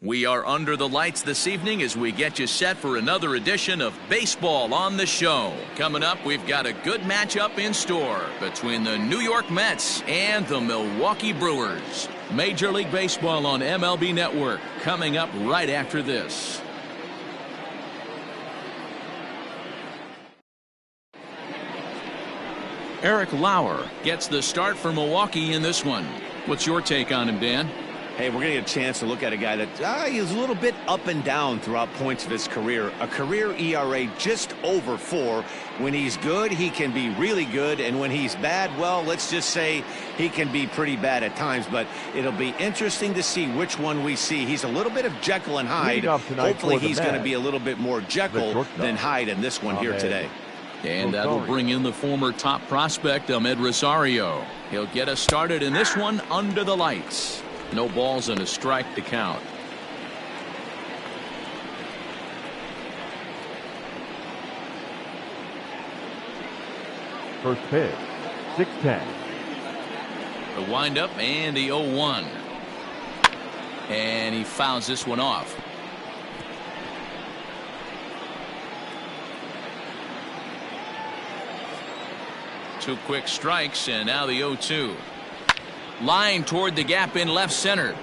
We are under the lights this evening as we get you set for another edition of Baseball on the Show. Coming up, we've got a good matchup in store between the New York Mets and the Milwaukee Brewers. Major League Baseball on MLB Network coming up right after this. Eric Lauer gets the start for Milwaukee in this one. What's your take on him, Dan? Hey, we're going to get a chance to look at a guy that he's a little bit up and down throughout points of his career. A career ERA just over 4. When he's good, he can be really good. And when he's bad, well, let's just say he can be pretty bad at times. But it'll be interesting to see which one we see. He's a little bit of Jekyll and Hyde. Hopefully he's going to be a little bit more Jekyll than Hyde in this one here today. And that'll bring in the former top prospect, Ahmed Rosario. He'll get us started in this one under the lights. No balls and a strike to count. First pitch, 6-10. The windup and the 0-1. And he fouls this one off. Two quick strikes and now the 0-2. Line toward the gap in left center.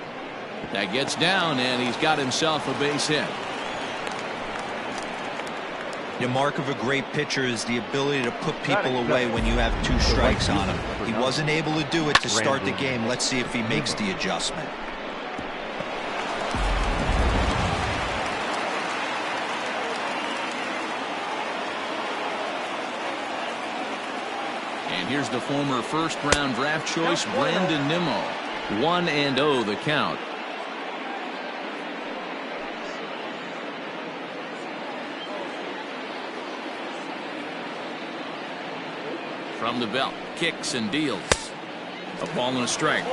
That gets down and he's got himself a base hit. The mark of a great pitcher is the ability to put people away when you have 2 strikes on him. He wasn't able to do it to start the game. Let's see if he makes the adjustment. And here's the former first-round draft choice, Brandon Nimmo. 1-0 the count. From the belt, kicks and deals. A ball and a strike.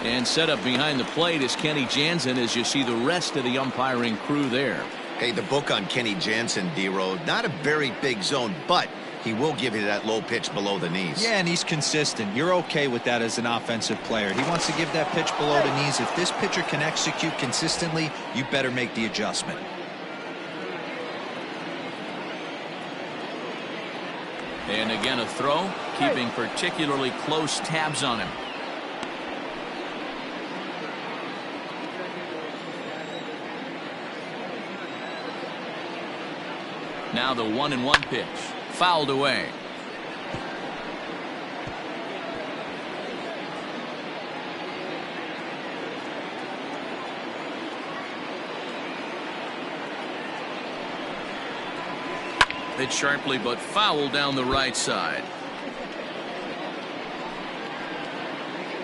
And set up behind the plate is Kenny Jansen as you see the rest of the umpiring crew there. Hey, the book on Kenny Jansen, D-Row, not a very big zone, but he will give you that low pitch below the knees. Yeah, and he's consistent. You're okay with that as an offensive player. He wants to give that pitch below the knees. If this pitcher can execute consistently, you better make the adjustment. And again a throw, keeping particularly close tabs on him. Now the 1-1 pitch. Fouled away. Hit sharply but fouled down the right side.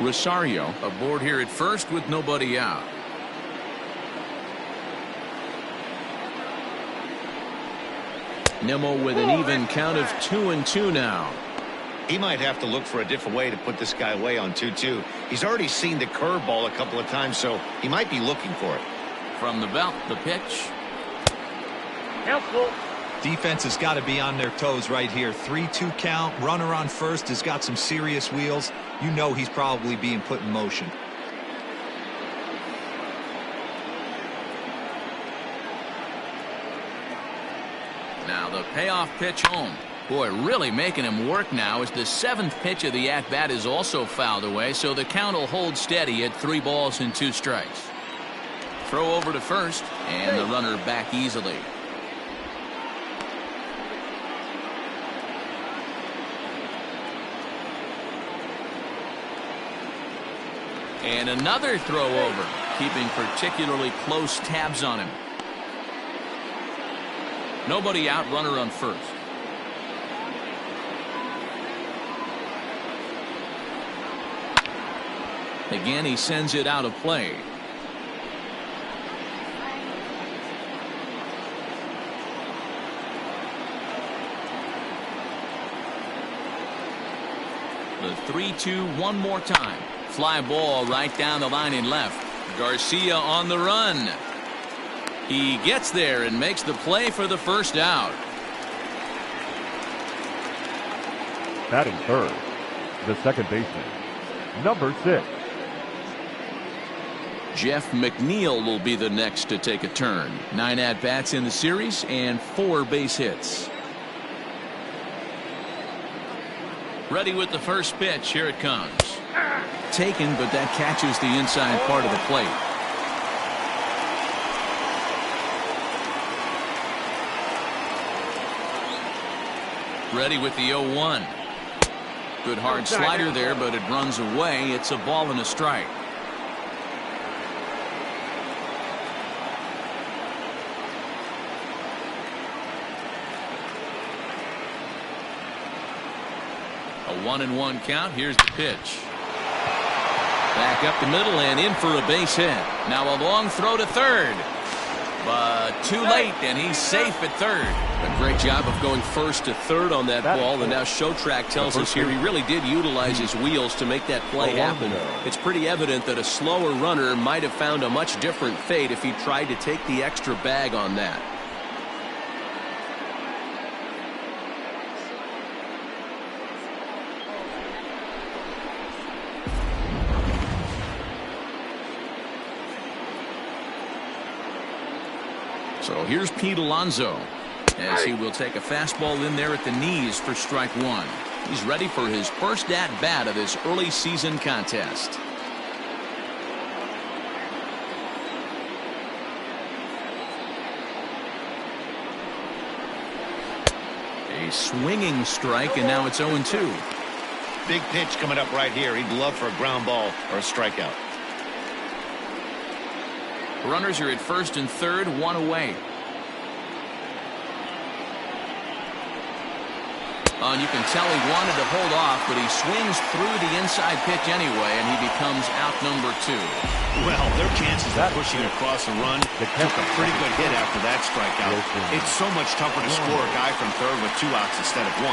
Rosario aboard here at first with nobody out. Nimmo with an even count of 2-2 now. He might have to look for a different way to put this guy away on 2-2. He's already seen the curveball a couple of times, so he might be looking for it. From the belt, the pitch. Helpful. Defense has got to be on their toes right here. 3-2 count. Runner on first has got some serious wheels. You know he's probably being put in motion. Now the payoff pitch home. Boy, really making him work now as the 7th pitch of the at-bat is also fouled away, so the count will hold steady at 3 balls and 2 strikes. Throw over to first, and the runner back easily. And another throw over, keeping particularly close tabs on him. Nobody out, runner on first. Again, he sends it out of play. The 3-2 one more time. Fly ball right down the line in left. Garcia on the run. He gets there and makes the play for the first out. Batting third, the second baseman, number 6. Jeff McNeil will be the next to take a turn. 9 at-bats in the series and 4 base hits. Ready with the first pitch. Here it comes. Taken, but that catches the inside part of the plate. Ready with the 0-1. Good hard slider there, but it runs away. It's a ball and a strike. A 1-1 count. Here's the pitch. Back up the middle and in for a base hit. Now a long throw to third. But too late, and he's safe at third. A great job of going first to third on that ball, and now Showtrack tells us here he really did utilize his wheels to make that play happen. It's pretty evident that a slower runner might have found a much different fate if he tried to take the extra bag on that. So here's Pete Alonso as he will take a fastball in there at the knees for strike 1. He's ready for his first at bat of this early season contest. A swinging strike, and now it's 0-2. Big pitch coming up right here. He'd love for a ground ball or a strikeout. Runners are at first and third, 1 away. And you can tell he wanted to hold off, but he swings through the inside pitch anyway, and he becomes out number 2. Well, their chances of pushing across a run took a pretty good hit after that strikeout. It's so much tougher to score a guy from third with 2 outs instead of 1.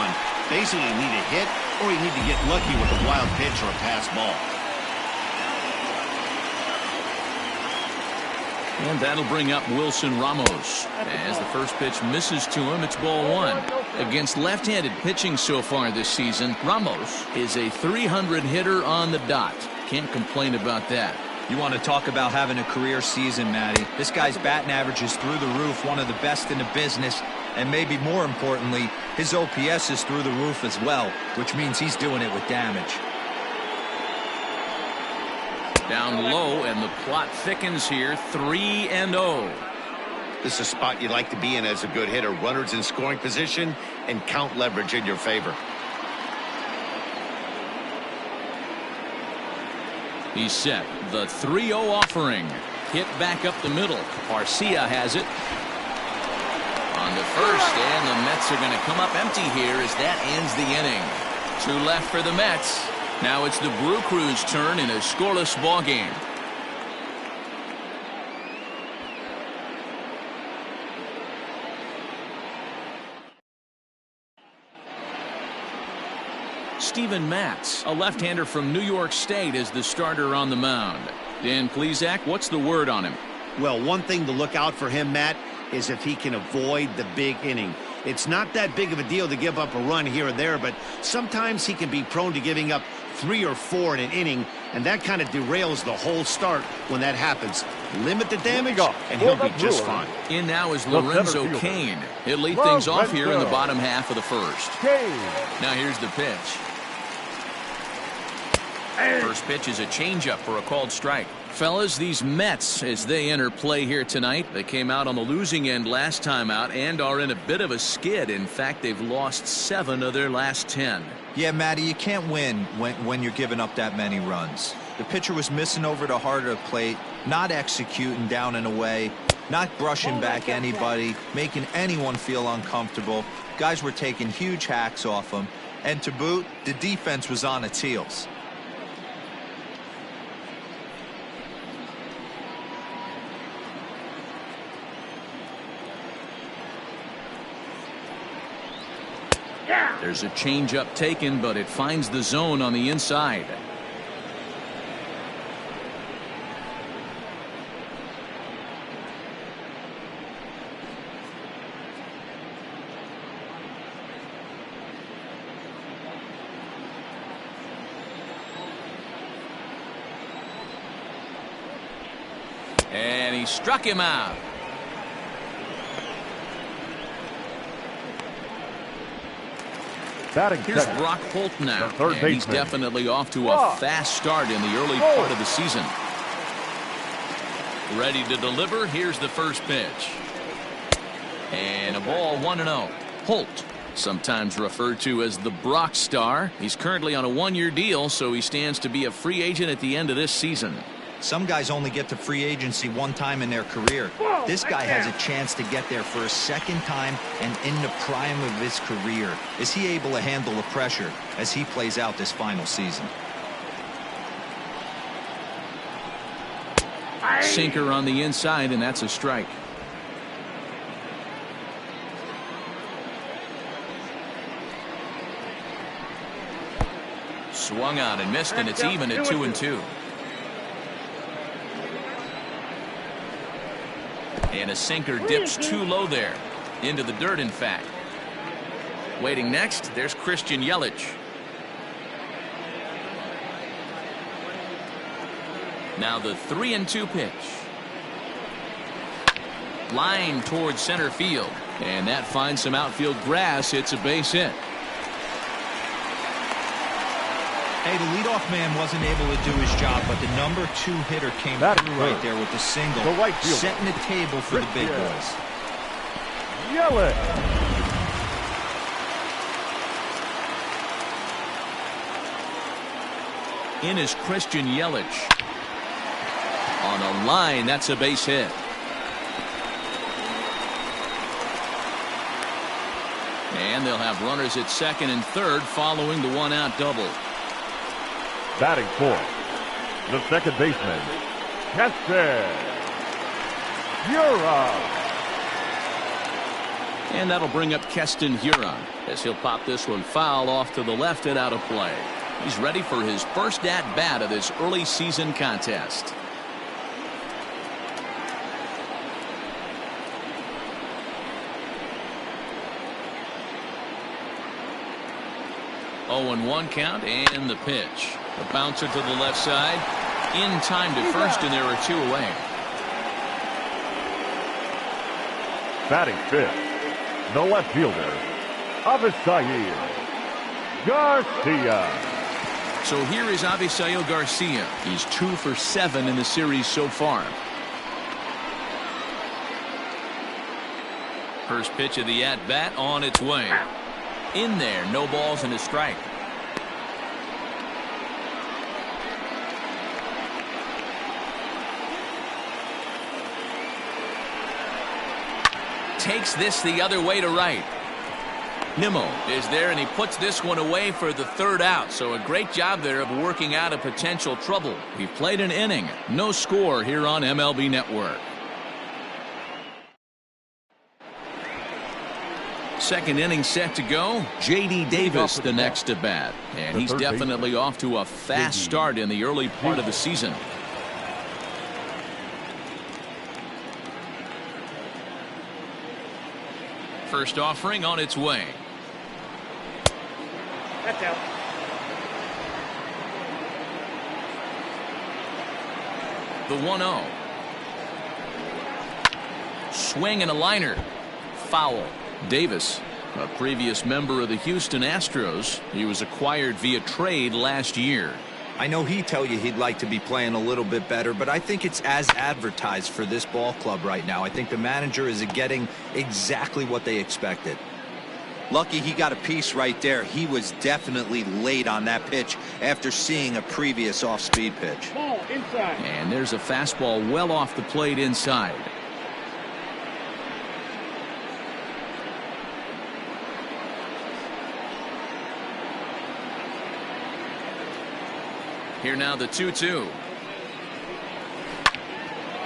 Basically, you need a hit, or you need to get lucky with a wild pitch or a pass ball. And that'll bring up Wilson Ramos. As the first pitch misses to him, it's ball 1. Against left-handed pitching so far this season, Ramos is a .300 hitter on the dot. Can't complain about that. You want to talk about having a career season, Matty. This guy's batting average is through the roof, one of the best in the business, and maybe more importantly, his OPS is through the roof as well, which means he's doing it with damage. Down low, and the plot thickens here. 3-0. This is a spot you like to be in as a good hitter. Runners in scoring position and count leverage in your favor. He's set. The 3-0 offering. Hit back up the middle. Garcia has it. On to first, and the Mets are going to come up empty here as that ends the inning. 2 left for the Mets. Now it's the Brew Crew's turn in a scoreless ball game. Steven Matz, a left-hander from New York State, is the starter on the mound. Dan Plesac, what's the word on him? Well, one thing to look out for him, Matt, is if he can avoid the big inning. It's not that big of a deal to give up a run here and there, but sometimes he can be prone to giving up 3 or 4 in an inning, and that kind of derails the whole start when that happens. Limit the damage, and he'll be just fine. In now is Lorenzo Cain. He'll lead things off here in the bottom half of the first. Now here's the pitch. First pitch is a changeup for a called strike. Fellas, these Mets, as they enter play here tonight, they came out on the losing end last time out and are in a bit of a skid. In fact, they've lost 7 of their last 10. Yeah, Matty, you can't win when you're giving up that many runs. The pitcher was missing over the heart of the plate, not executing down and away, not brushing back anybody, making anyone feel uncomfortable. Guys were taking huge hacks off him. And to boot, the defense was on its heels. There's a changeup taken, but it finds the zone on the inside. he struck him out. Here's Brock Holt now, and he's definitely off to a fast start in the early part of the season. Ready to deliver. Here's the first pitch. And a ball 1-0. Holt, sometimes referred to as the Brock Star. He's currently on a one-year deal, so he stands to be a free agent at the end of this season. Some guys only get to free agency one time in their career. This guy has a chance to get there for a second time and in the prime of his career. Is he able to handle the pressure as he plays out this final season? Sinker on the inside, and that's a strike. Swung out and missed, and it's even at 2-2. And a sinker dips too low there. Into the dirt, in fact. Waiting next, there's Christian Yelich. Now the 3-2 pitch. Line towards center field. And that finds some outfield grass. It's a base hit. Hey, the leadoff man wasn't able to do his job, but the number 2 hitter came through right there with the single, setting the table for the big boys. Yelich. In is Christian Yelich. On a line, that's a base hit. And they'll have runners at second and third following the one-out double. Batting fourth, the second baseman, Keston Hiura. And that'll bring up Keston Hiura as he'll pop this one foul off to the left and out of play. He's ready for his first at-bat of this early season contest. Oh, 0-1 count, and the pitch. A bouncer to the left side. In time to first, and there are 2 away. Batting fifth, the left fielder, Avisail Garcia. So here is Avisail Garcia. He's 2 for 7 in the series so far. First pitch of the at-bat on its way. In there, no balls and a strike. Takes this the other way to right. Nimmo is there, and he puts this one away for the third out. So a great job there of working out a potential trouble. He played an inning. No score here on MLB Network. Second inning set to go. J.D. Davis the next to bat. And he's definitely off to a fast start in the early part of the season. First offering on its way. That's out. The 1-0. Swing and a liner. Foul. Davis, a previous member of the Houston Astros. He was acquired via trade last year. I know he'd tell you he'd like to be playing a little bit better, but I think it's as advertised for this ball club right now. I think the manager is getting exactly what they expected. Lucky he got a piece right there. He was definitely late on that pitch after seeing a previous off-speed pitch. Ball inside. And there's a fastball well off the plate inside. Here now the 2-2.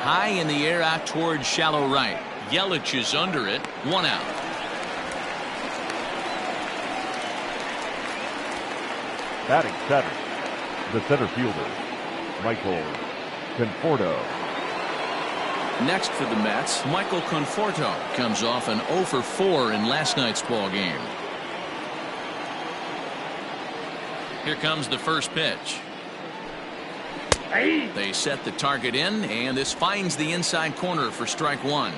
High in the air out towards shallow right. Yelich is under it. 1 out. Batting seventh, the center fielder, Michael Conforto. Next for the Mets, Michael Conforto comes off an 0 for 4 in last night's ball game. Here comes the first pitch. They set the target in, and this finds the inside corner for strike one.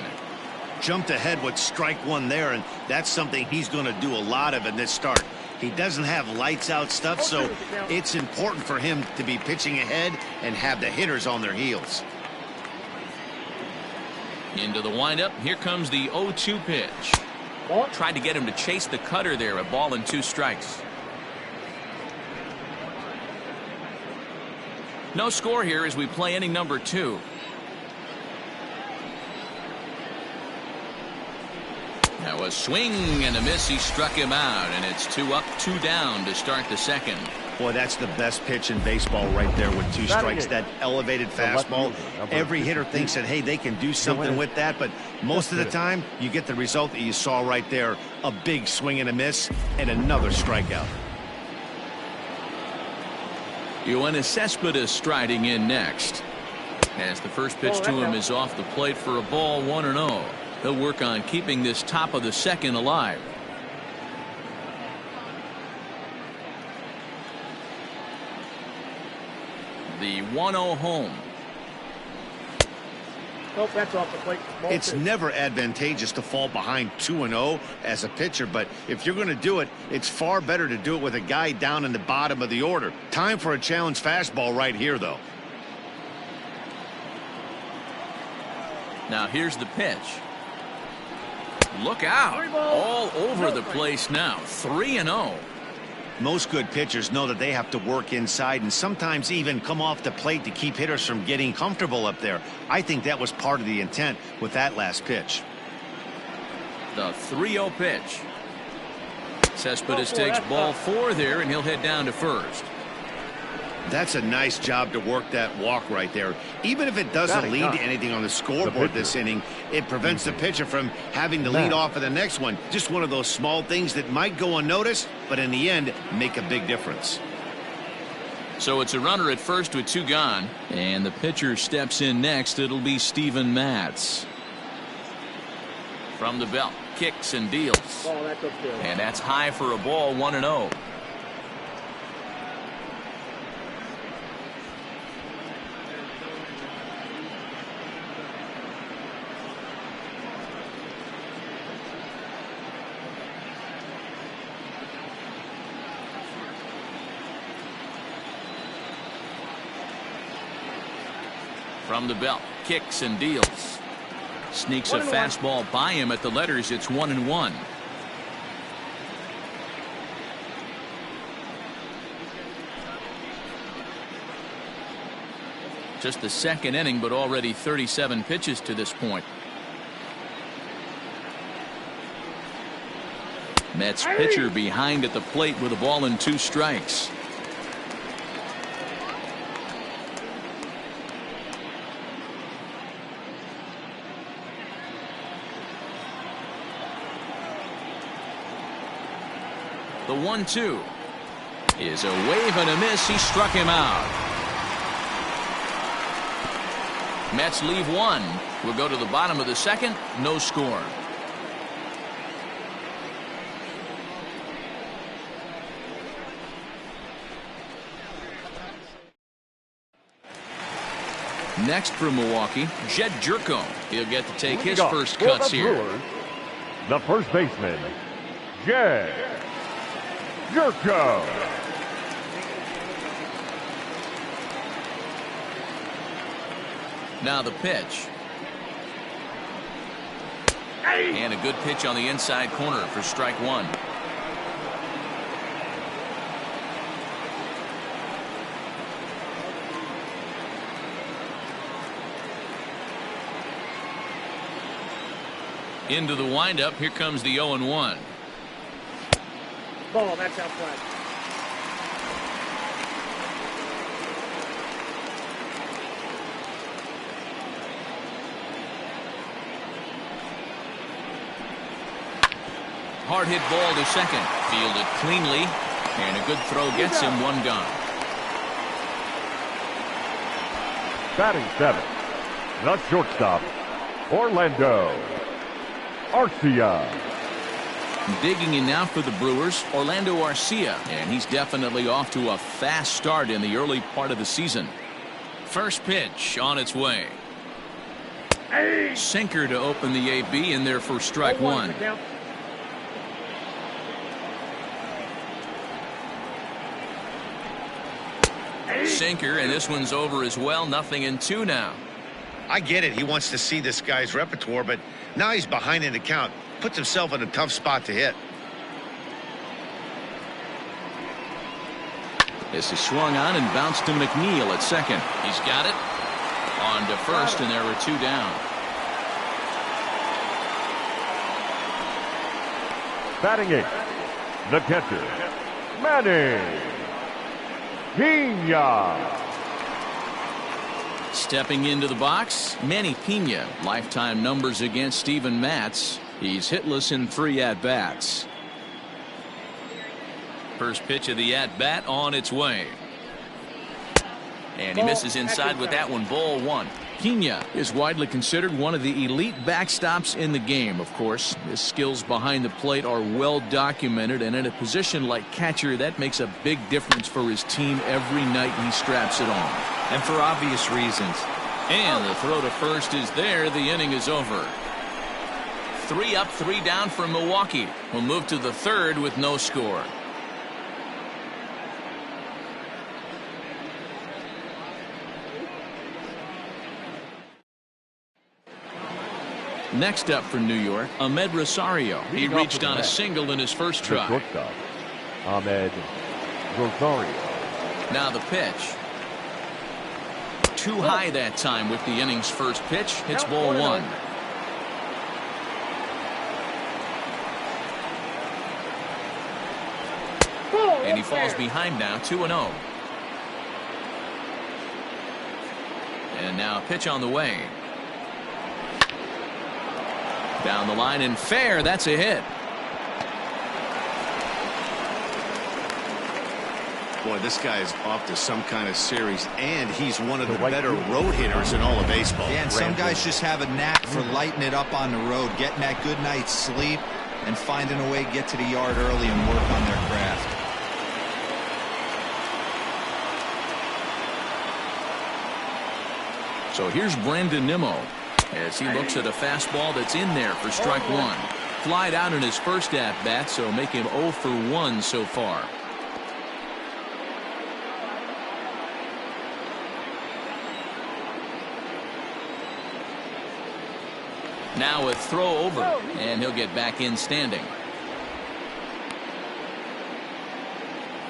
Jumped ahead with strike one there, and that's something he's going to do a lot of in this start. He doesn't have lights out stuff, so it's important for him to be pitching ahead and have the hitters on their heels. Into the windup. Here comes the 0-2 pitch. Tried to get him to chase the cutter there. A ball and 2 strikes. No score here as we play inning number 2. Now a swing and a miss. He struck him out, and it's 2 up, 2 down to start the second. Boy, that's the best pitch in baseball right there with 2 strikes. That elevated fastball. Every hitter thinks that, hey, they can do something with that, but most of the time you get the result that you saw right there. A big swing and a miss and another strikeout. Yoenis Cespedes striding in next. As the first pitch to him is off the plate for a ball, 1-0. He'll work on keeping this top of the second alive. The 1-0 home. Nope, that's off the plate. It's never advantageous to fall behind 2-0 as a pitcher, but if you're going to do it, it's far better to do it with a guy down in the bottom of the order. Time for a challenge fastball right here, though. Now here's the pitch. Look out. All over the place now. 3-0. Most good pitchers know that they have to work inside and sometimes even come off the plate to keep hitters from getting comfortable up there. I think that was part of the intent with that last pitch. The 3-0 pitch. Cespedes takes ball 4 there, and he'll head down to first. That's a nice job to work that walk right there. Even if it doesn't lead to anything on the scoreboard this inning, it prevents the pitcher from having to lead off of the next one. Just one of those small things that might go unnoticed, but in the end, make a big difference. So it's a runner at first with 2 gone, and the pitcher steps in next. It'll be Steven Matz. From the belt, kicks and deals. And that's high for a ball, 1-0. From the belt, kicks and deals. Sneaks a fastball by him at the letters. It's 1-1. Just the second inning, but already 37 pitches to this point. Mets pitcher behind at the plate with a ball and 2 strikes. The 1-2 is a wave and a miss. He struck him out. Mets leave 1. We'll go to the bottom of the second. No score. Next for Milwaukee, Jed Jerko. He'll get to take his first cuts here. Brewers, the first baseman, Jed Jerko. Now the pitch. And a good pitch on the inside corner for strike 1. Into the windup. Here comes the 0-1. Ball, that's out front. Hard hit ball to second. Fielded cleanly. And a good throw gets him 1 gone. Batting 7, the shortstop, Orlando Arcia. Digging in now for the Brewers, Orlando Arcia, and he's definitely off to a fast start in the early part of the season. First pitch on its way. Sinker to open the AB in there for strike one. Sinker, and this one's over as well. 0-2 now. I get it. He wants to see this guy's repertoire, but now he's behind in the count. Puts himself in a tough spot to hit. This is swung on and bounced to McNeil at second. He's got it. On to first, and there are 2 down. Batting 8th, the catcher, Manny Pena. Stepping into the box, Manny Pena. Lifetime numbers against Steven Matz. He's hitless in 3 at-bats. First pitch of the at-bat on its way. And he misses inside with that one. Ball 1. Pena is widely considered one of the elite backstops in the game, of course. His skills behind the plate are well documented, and in a position like catcher, that makes a big difference for his team every night he straps it on. And for obvious reasons. And the throw to first is there. The inning is over. 3 up, 3 down for Milwaukee. We'll move to the 3rd with no score. Next up for New York, Ahmed Rosario. He reached on a single in his first try. Shortstop, Ahmed Rosario. Now the pitch. Too high that time with the inning's first pitch. Hits ball 1. And he falls behind now, 2-0. And now a pitch on the way. Down the line and fair. That's a hit. Boy, this guy is off to some kind of series, and he's one of the better road hitters in all of baseball. Yeah, and some guys just have a knack for lighting it up on the road, getting that good night's sleep, and finding a way to get to the yard early and work on their craft. So here's Brandon Nimmo as he looks at a fastball that's in there for strike 1. Flied out in his first at-bat, so make him 0 for 1 so far. Now a throw over, and he'll get back in standing.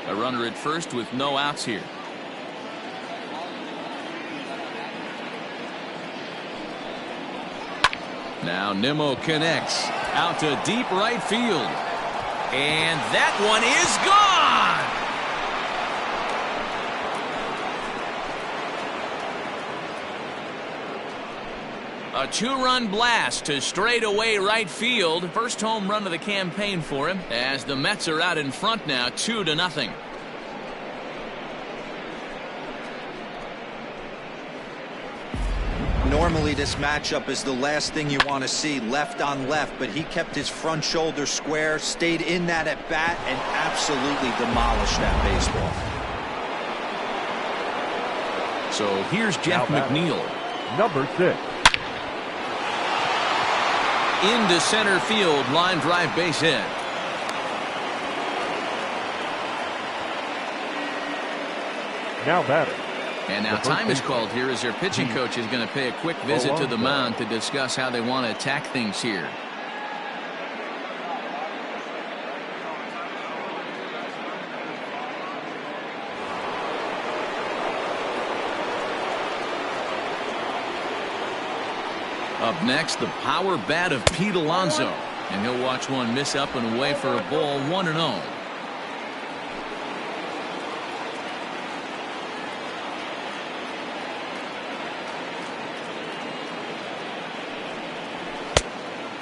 A runner at first with no outs here. Now Nimmo connects out to deep right field. And that one is gone! A 2-run blast to straightaway right field. First home run of the campaign for him as the Mets are out in front now 2-0. Normally this matchup is the last thing you want to see, left on left, but he kept his front shoulder square, stayed in that at bat, and absolutely demolished that baseball. So here's Jeff McNeil. Number 6. Into center field, line drive base hit. Now batting. And now time is called here as their pitching coach is going to pay a quick visit to the mound to discuss how they want to attack things here. Up next, the power bat of Pete Alonso. And he'll watch one miss up and away for a ball, 1-0.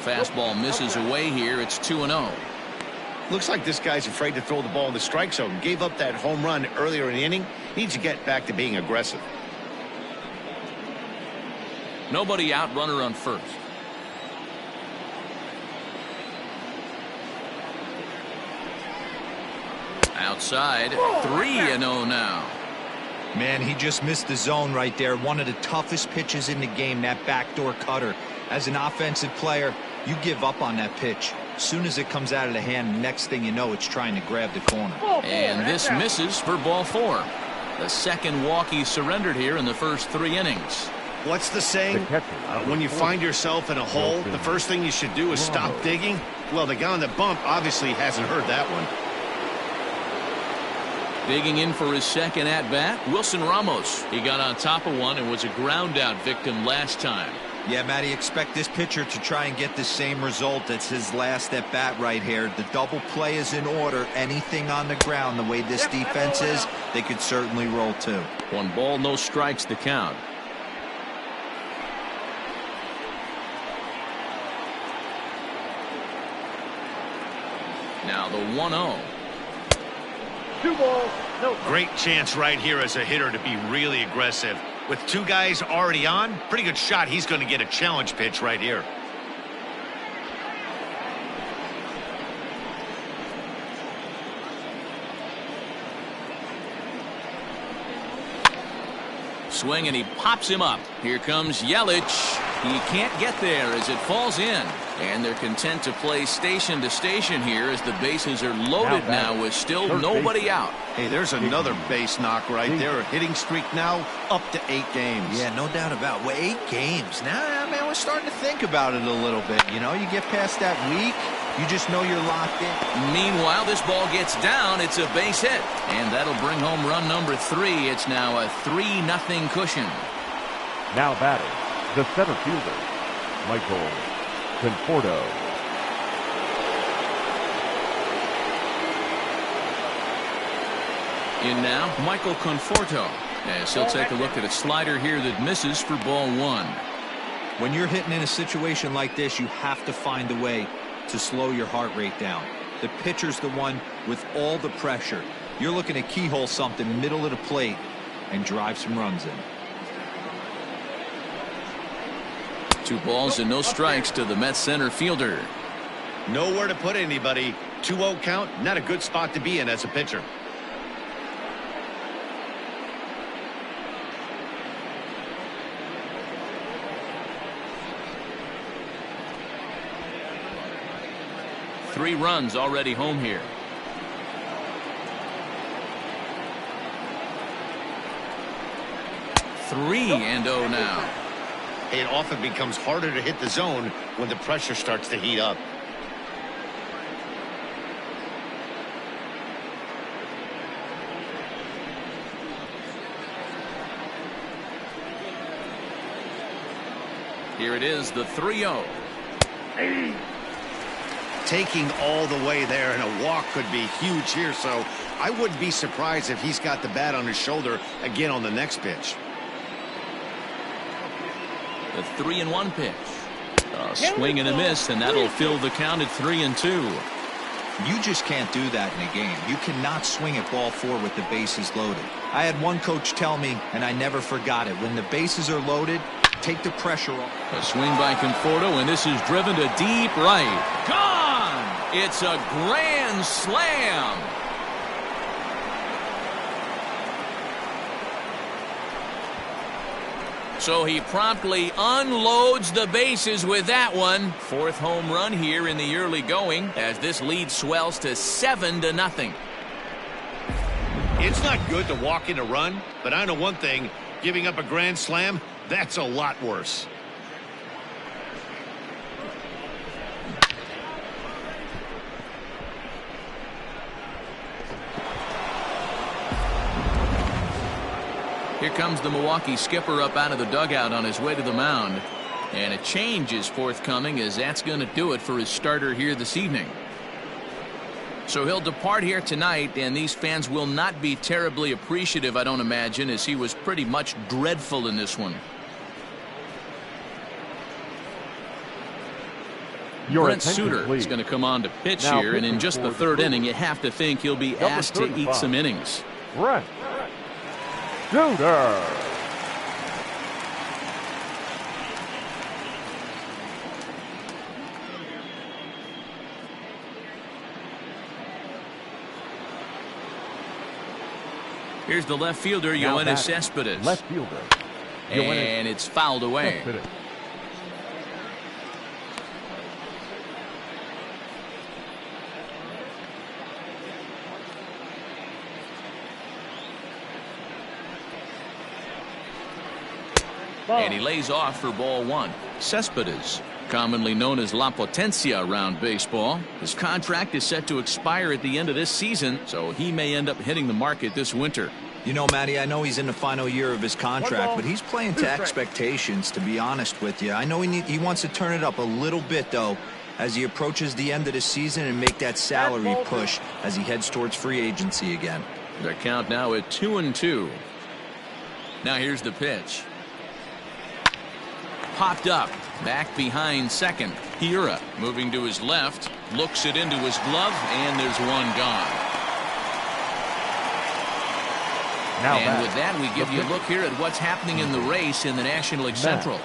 Fastball misses away here. It's 2-0. Looks like this guy's afraid to throw the ball in the strike zone. Gave up that home run earlier in the inning. Needs to get back to being aggressive. Nobody out, runner on first. Outside, 3-0 now. Man, he just missed the zone right there. One of the toughest pitches in the game, that backdoor cutter. As an offensive player, you give up on that pitch. As soon as it comes out of the hand, next thing you know, it's trying to grab the corner. And this misses for ball 4. The second walk he surrendered here in the first 3 innings. What's the saying? When you find yourself in a hole, the first thing you should do is stop digging. Well, the guy on the bump obviously hasn't heard that one. Digging in for his second at-bat, Wilson Ramos. He got on top of one and was a ground-out victim last time. Yeah, Matty, expect this pitcher to try and get the same result. It's his last at-bat right here. The double play is in order. Anything on the ground, the way this defense is, they could certainly roll too. 1 ball, no strikes the count. Now the 1-0. 2 balls, no. Great chance right here as a hitter to be really aggressive. With 2 guys already on, pretty good shot. He's going to get a challenge pitch right here. Swing, and he pops him up. Here comes Yelich. He can't get there as it falls in. And they're content to play station to station here as the bases are loaded now with still nobody out. Hey, there's another base knock right there. A hitting streak now up to 8 games. Yeah, no doubt about it. Well, 8 games. Now, man, we're starting to think about it a little bit. You know, you get past that week, you just know you're locked in. Meanwhile, this ball gets down. It's a base hit. And that'll bring home run number 3. It's now a 3-0 cushion. Now batting, the center fielder, Michael Conforto. In now, Michael Conforto. As he'll take a look at a slider here that misses for ball 1. When you're hitting in a situation like this, you have to find a way to slow your heart rate down. The pitcher's the one with all the pressure. You're looking to keyhole something middle of the plate and drive some runs in. 2 balls and no strikes to the Mets center fielder. Nowhere to put anybody. 2-0 count, not a good spot to be in as a pitcher. Three runs already home here. Three and 0 now. It often becomes harder to hit the zone when the pressure starts to heat up. Here it is, the 3-0. Taking all the way there, and a walk could be huge here, so I wouldn't be surprised if he's got the bat on his shoulder again on the next pitch. The 3-1 pitch. A swing and a miss, and that'll fill the count at 3-2. You just can't do that in a game. You cannot swing at ball 4 with the bases loaded. I had one coach tell me, and I never forgot it, when the bases are loaded, take the pressure off. A swing by Conforto, and this is driven to deep right. Gone! It's a grand slam. So he promptly unloads the bases with that one. 4th home run here in the early going as this lead swells to 7-0. It's not good to walk in a run, but I know one thing, giving up a grand slam, that's a lot worse. Here comes the Milwaukee skipper up out of the dugout on his way to the mound. And a change is forthcoming as that's going to do it for his starter here this evening. So he'll depart here tonight, and these fans will not be terribly appreciative, I don't imagine, as he was pretty much dreadful in this one. Brent Suter is going to come on to pitch now here, and in just the 3rd inning, you have to think he'll be asked to eat some innings. Brent Suter. Here's the left fielder, Now Yoenis batting, Cespedes. left fielder. And it's fouled away. Cespedes. And he lays off for ball one. Cespedes, commonly known as La Potencia around baseball. His contract is set to expire at the end of this season, so he may end up hitting the market this winter. You know, Matty, I know he's in the final year of his contract, but he's playing to expectations, to be honest with you. I know he wants to turn it up a little bit, though, as he approaches the end of the season and make that salary push as he heads towards free agency again. The count now at 2-2. Now here's the pitch. Popped up, back behind second. Hira moving to his left, looks it into his glove, and there's one gone. Now and with that, we give you a look here at what's happening in the race in the National League Central.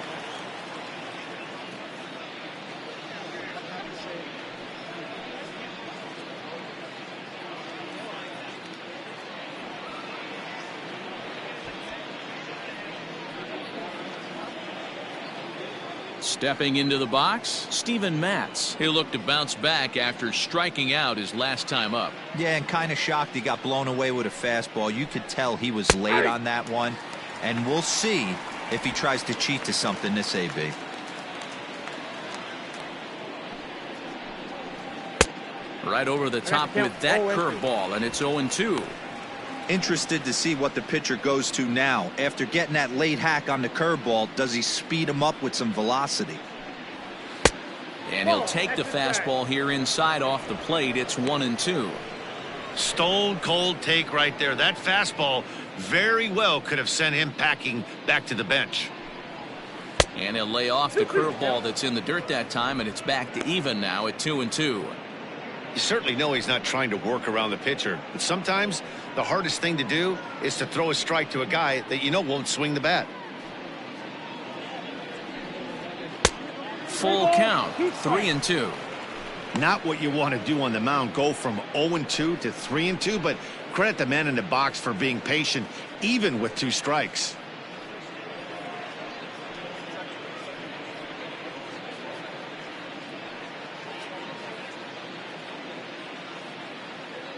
Stepping into the box, Steven Matz. He'll look to bounce back after striking out his last time up. Yeah, and kind of shocked he got blown away with a fastball. You could tell he was late on that one, and we'll see if he tries to cheat to something this AB. Right over the top with that curveball, and it's 0-2. Interested to see what the pitcher goes to now. After getting that late hack on the curveball, does he speed him up with some velocity? And he'll take the fastball here inside off the plate. It's 1-2. Stone cold take right there. That fastball very well could have sent him packing back to the bench. And he'll lay off the curveball that's in the dirt that time, and it's back to even now at 2-2. You certainly know he's not trying to work around the pitcher, but sometimes the hardest thing to do is to throw a strike to a guy that you know won't swing the bat. Full count, 3-2. Not what you want to do on the mound, go from 0-2 to 3-2, but credit the man in the box for being patient even with 2 strikes.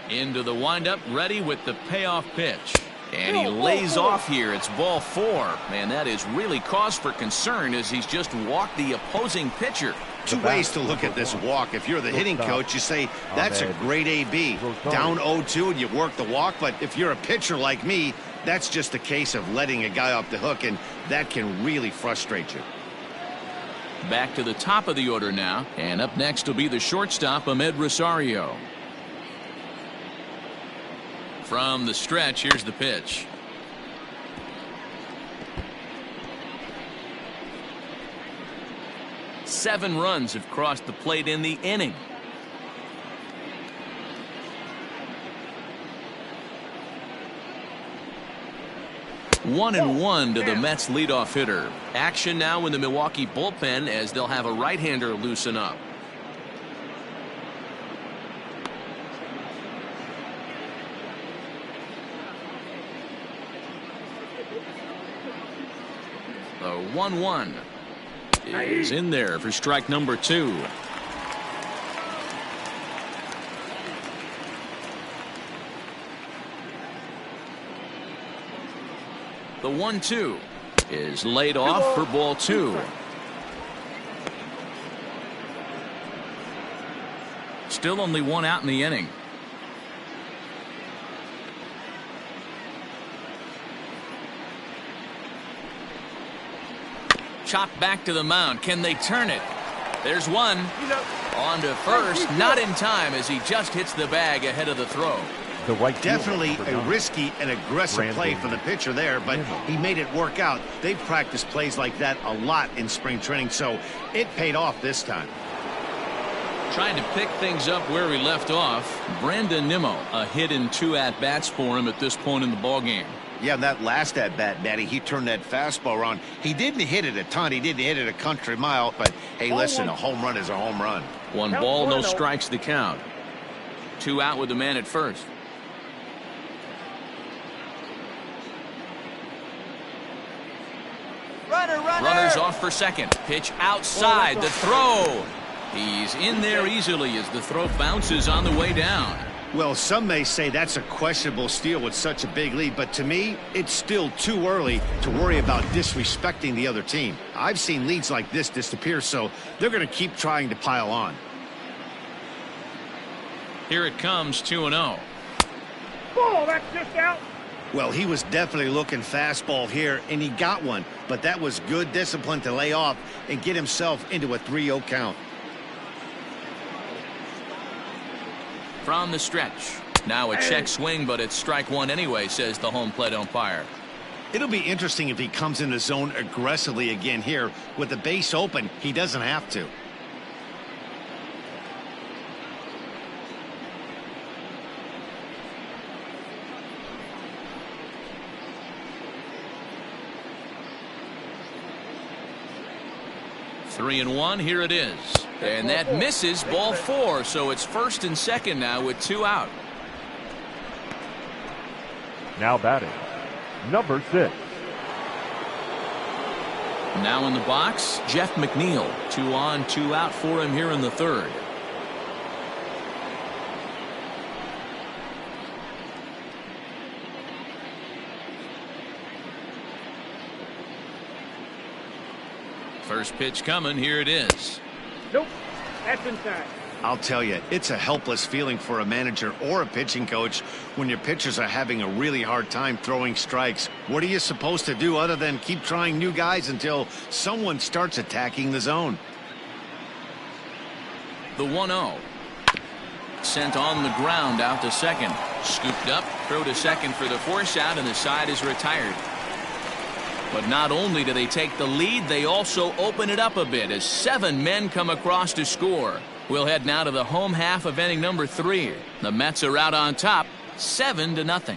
Into the windup, ready with the payoff pitch. And he lays off here. It's ball 4. Man, that is really cause for concern as he's just walked the opposing pitcher. 2 ways to look at this walk. If you're the hitting coach, you say, that's a great AB. Down 0-2 and you work the walk. But if you're a pitcher like me, that's just a case of letting a guy off the hook, and that can really frustrate you. Back to the top of the order now. And up next will be the shortstop, Ahmed Rosario. From the stretch, here's the pitch. Seven runs have crossed the plate in the inning. One and one to the Mets leadoff hitter. Action now in the Milwaukee bullpen as they'll have a right-hander loosen up. The 1-1 is in there for strike number 2. The 1-2 is laid off for ball 2. Still only 1 out in the inning. Chopped back to the mound. Can they turn it? There's one. On to first. Not in time as he just hits the bag ahead of the throw. The right Definitely a risky and aggressive play for the pitcher there, but he made it work out. They've practiced plays like that a lot in spring training, so it paid off this time. Trying to pick things up where we left off. Brandon Nimmo, a hit in 2 at-bats for him at this point in the ballgame. Yeah, that last at-bat, Matty, he turned that fastball around. He didn't hit it a ton. He didn't hit it a country mile. But, hey, listen, a home run is a home run. 1 ball, no strikes the count. 2 out with the man at first. Runners off for second. Pitch outside. The throw. He's in there easily as the throw bounces on the way down. Well, some may say that's a questionable steal with such a big lead, but to me, it's still too early to worry about disrespecting the other team. I've seen leads like this disappear, so they're going to keep trying to pile on. Here it comes, 2-0. Oh, that's just out. Well, he was definitely looking fastball here, and he got one. But that was good discipline to lay off and get himself into a 3-0 count. From the stretch. Now a check swing, but it's strike one anyway, says the home plate umpire. It'll be interesting if he comes in the zone aggressively again here. With the base open, he doesn't have to. Three and one, here it is. And that misses, ball four, so it's first and second now with two out. Now batting, number 6. Now in the box, Jeff McNeil. 2 on, 2 out for him here in the third. First pitch coming, here it is. Nope, that's inside. I'll tell you, it's a helpless feeling for a manager or a pitching coach when your pitchers are having a really hard time throwing strikes. What are you supposed to do other than keep trying new guys until someone starts attacking the zone? The 1-0. Sent on the ground out to second. Scooped up, throw to second for the force out, and the side is retired. But not only do they take the lead, they also open it up a bit as 7 men come across to score. We'll head now to the home half of inning number 3. The Mets are out on top, 7-0.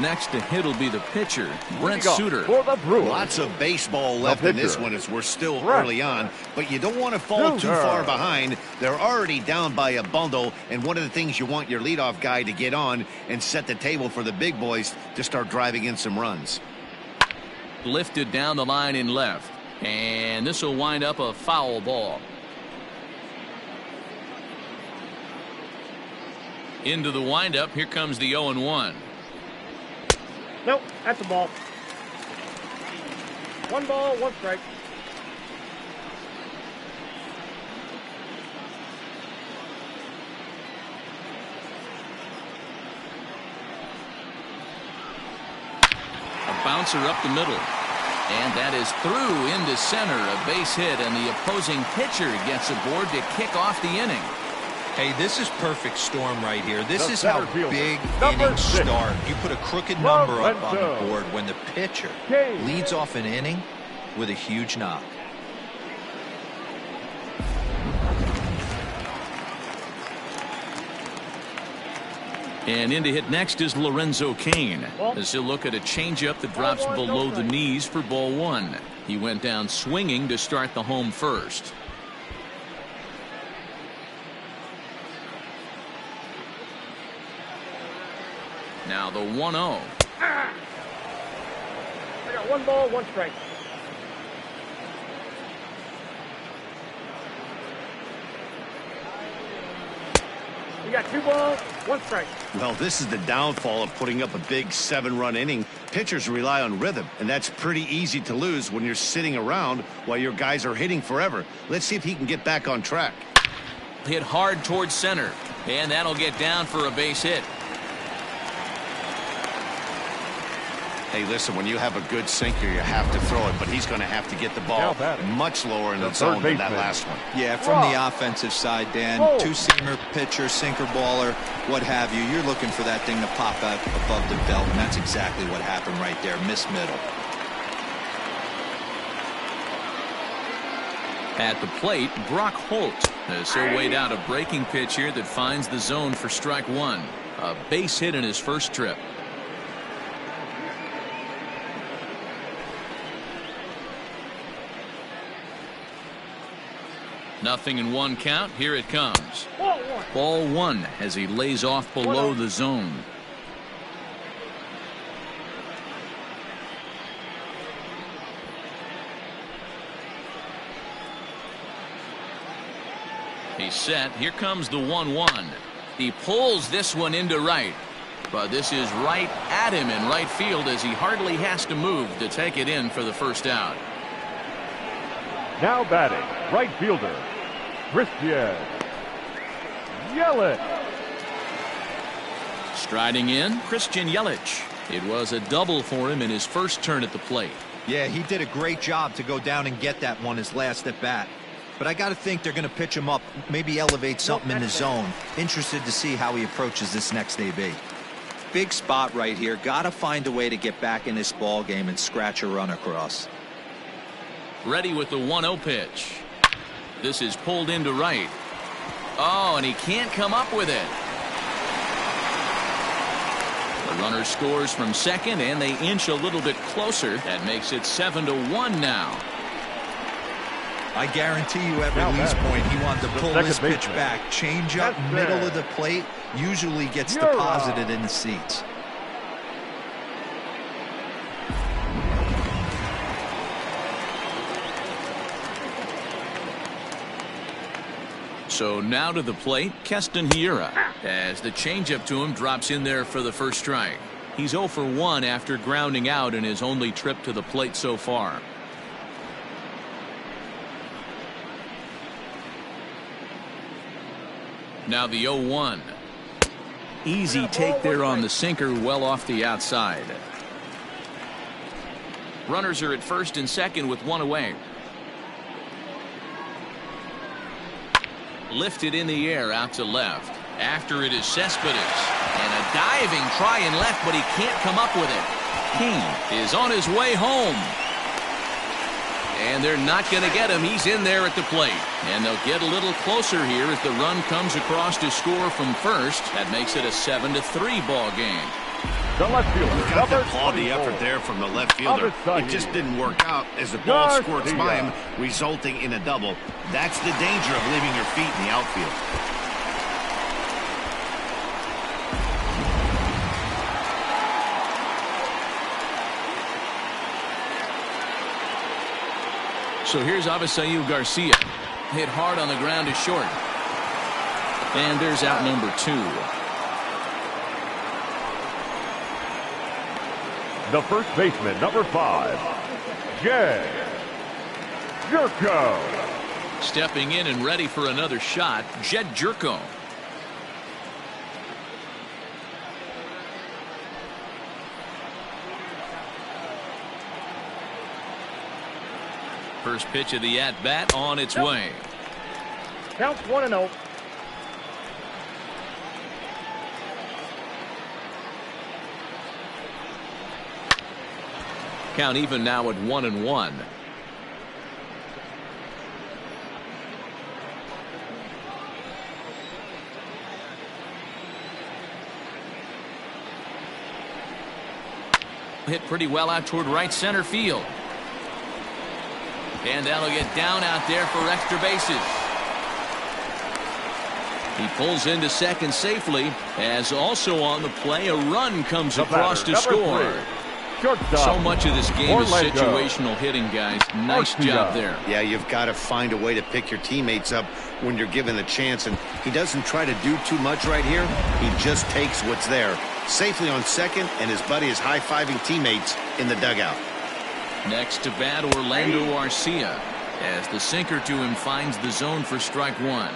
Next to hit will be the pitcher, Brent Suter. For the Brewers. Lots of baseball left in this one as we're still early on, but you don't want to fall too far behind. They're already down by a bundle, and one of the things you want your leadoff guy to get on and set the table for the big boys to start driving in some runs. Lifted down the line in left, and this will wind up a foul ball. Into the windup, here comes the 0-1. Nope, that's a ball. 1 ball, 1 strike. A bouncer up the middle. And that is through into center. A base hit, and the opposing pitcher gets aboard to kick off the inning. Hey, this is perfect storm right here. This The is how center fielder, big number innings 6. start. You put a crooked number up on the Lorenzo. board when the pitcher Game. leads off an inning with a huge knock. And in to hit next is Lorenzo Cain, as he'll look at a changeup that drops below the knees for ball 1. He went down swinging to start the home first. Now the 1-0. I got 1 ball, 1 strike. You got 2 balls, 1 strike. Well, this is the downfall of putting up a big 7-run inning. Pitchers rely on rhythm, and that's pretty easy to lose when you're sitting around while your guys are hitting forever. Let's see if he can get back on track. Hit hard towards center, and that'll get down for a base hit. Hey, listen, when you have a good sinker, you have to throw it, but he's going to have to get the ball much lower in the zone than that last one. Yeah, from the offensive side, Dan, 2-seamer pitcher, sinker baller, what have you. You're looking for that thing to pop out above the belt, and that's exactly what happened right there. Miss middle. At the plate, Brock Holt has so weighed out a breaking pitch here that finds the zone for strike 1. A base hit in his first trip. Nothing in 1 count. Here it comes. Ball 1 as he lays off below the zone. He's set. Here comes the 1-1. He pulls this one into right. But this is right at him in right field as he hardly has to move to take it in for the first out. Now batting, right fielder, Christian Yelich. Striding in, Christian Yelich. It was a double for him in his first turn at the plate. Yeah, he did a great job to go down and get that one his last at bat. But I got to think they're going to pitch him up, maybe elevate something in the zone. Interested to see how he approaches this next AB. Big spot right here. Got to find a way to get back in this ball game and scratch a run across. Ready with the 1-0 pitch. This is pulled into right. Oh, and he can't come up with it. The runner scores from second, and they inch a little bit closer. That makes it 7-1 now. I guarantee you at release point he wanted to pull this pitch back. Change up middle of the plate usually gets deposited in the seats. So now to the plate, Keston Hiura, as the changeup to him drops in there for the first strike. He's 0 for 1 after grounding out in his only trip to the plate so far. Now the 0-1. Easy take there on the sinker, well off the outside. Runners are at first and second with one away. Lifted in the air out to left. After it is Cespedes. And a diving try in left, but he can't come up with it. King is on his way home. And they're not going to get him. He's in there at the plate. And they'll get a little closer here as the run comes across to score from first. That makes it a 7-3 ball game. The left fielder. You got to applaud the effort there from the left fielder. It just didn't work out as the ball squirts by him, resulting in a double. That's the danger of leaving your feet in the outfield. So here's Avisail Garcia. Hit hard on the ground to short. And there's out number 2. The first baseman, number 5, Jay Jerko. Stepping in and ready for another shot, Jed Jerko. First pitch of the at-bat on its way. Counts 1-0. Count even now at 1-1. Hit pretty well out toward right center field. And that'll get down out there for extra bases. He pulls into second safely, as also on the play a run comes across to score. So much of this game is situational hitting, guys. Nice job there. Yeah, you've got to find a way to pick your teammates up when you're given the chance, and he doesn't try to do too much right here. He just takes what's there. Safely on second, and his buddy is high-fiving teammates in the dugout. Next to bat, Orlando Arcia, as the sinker to him finds the zone for strike 1.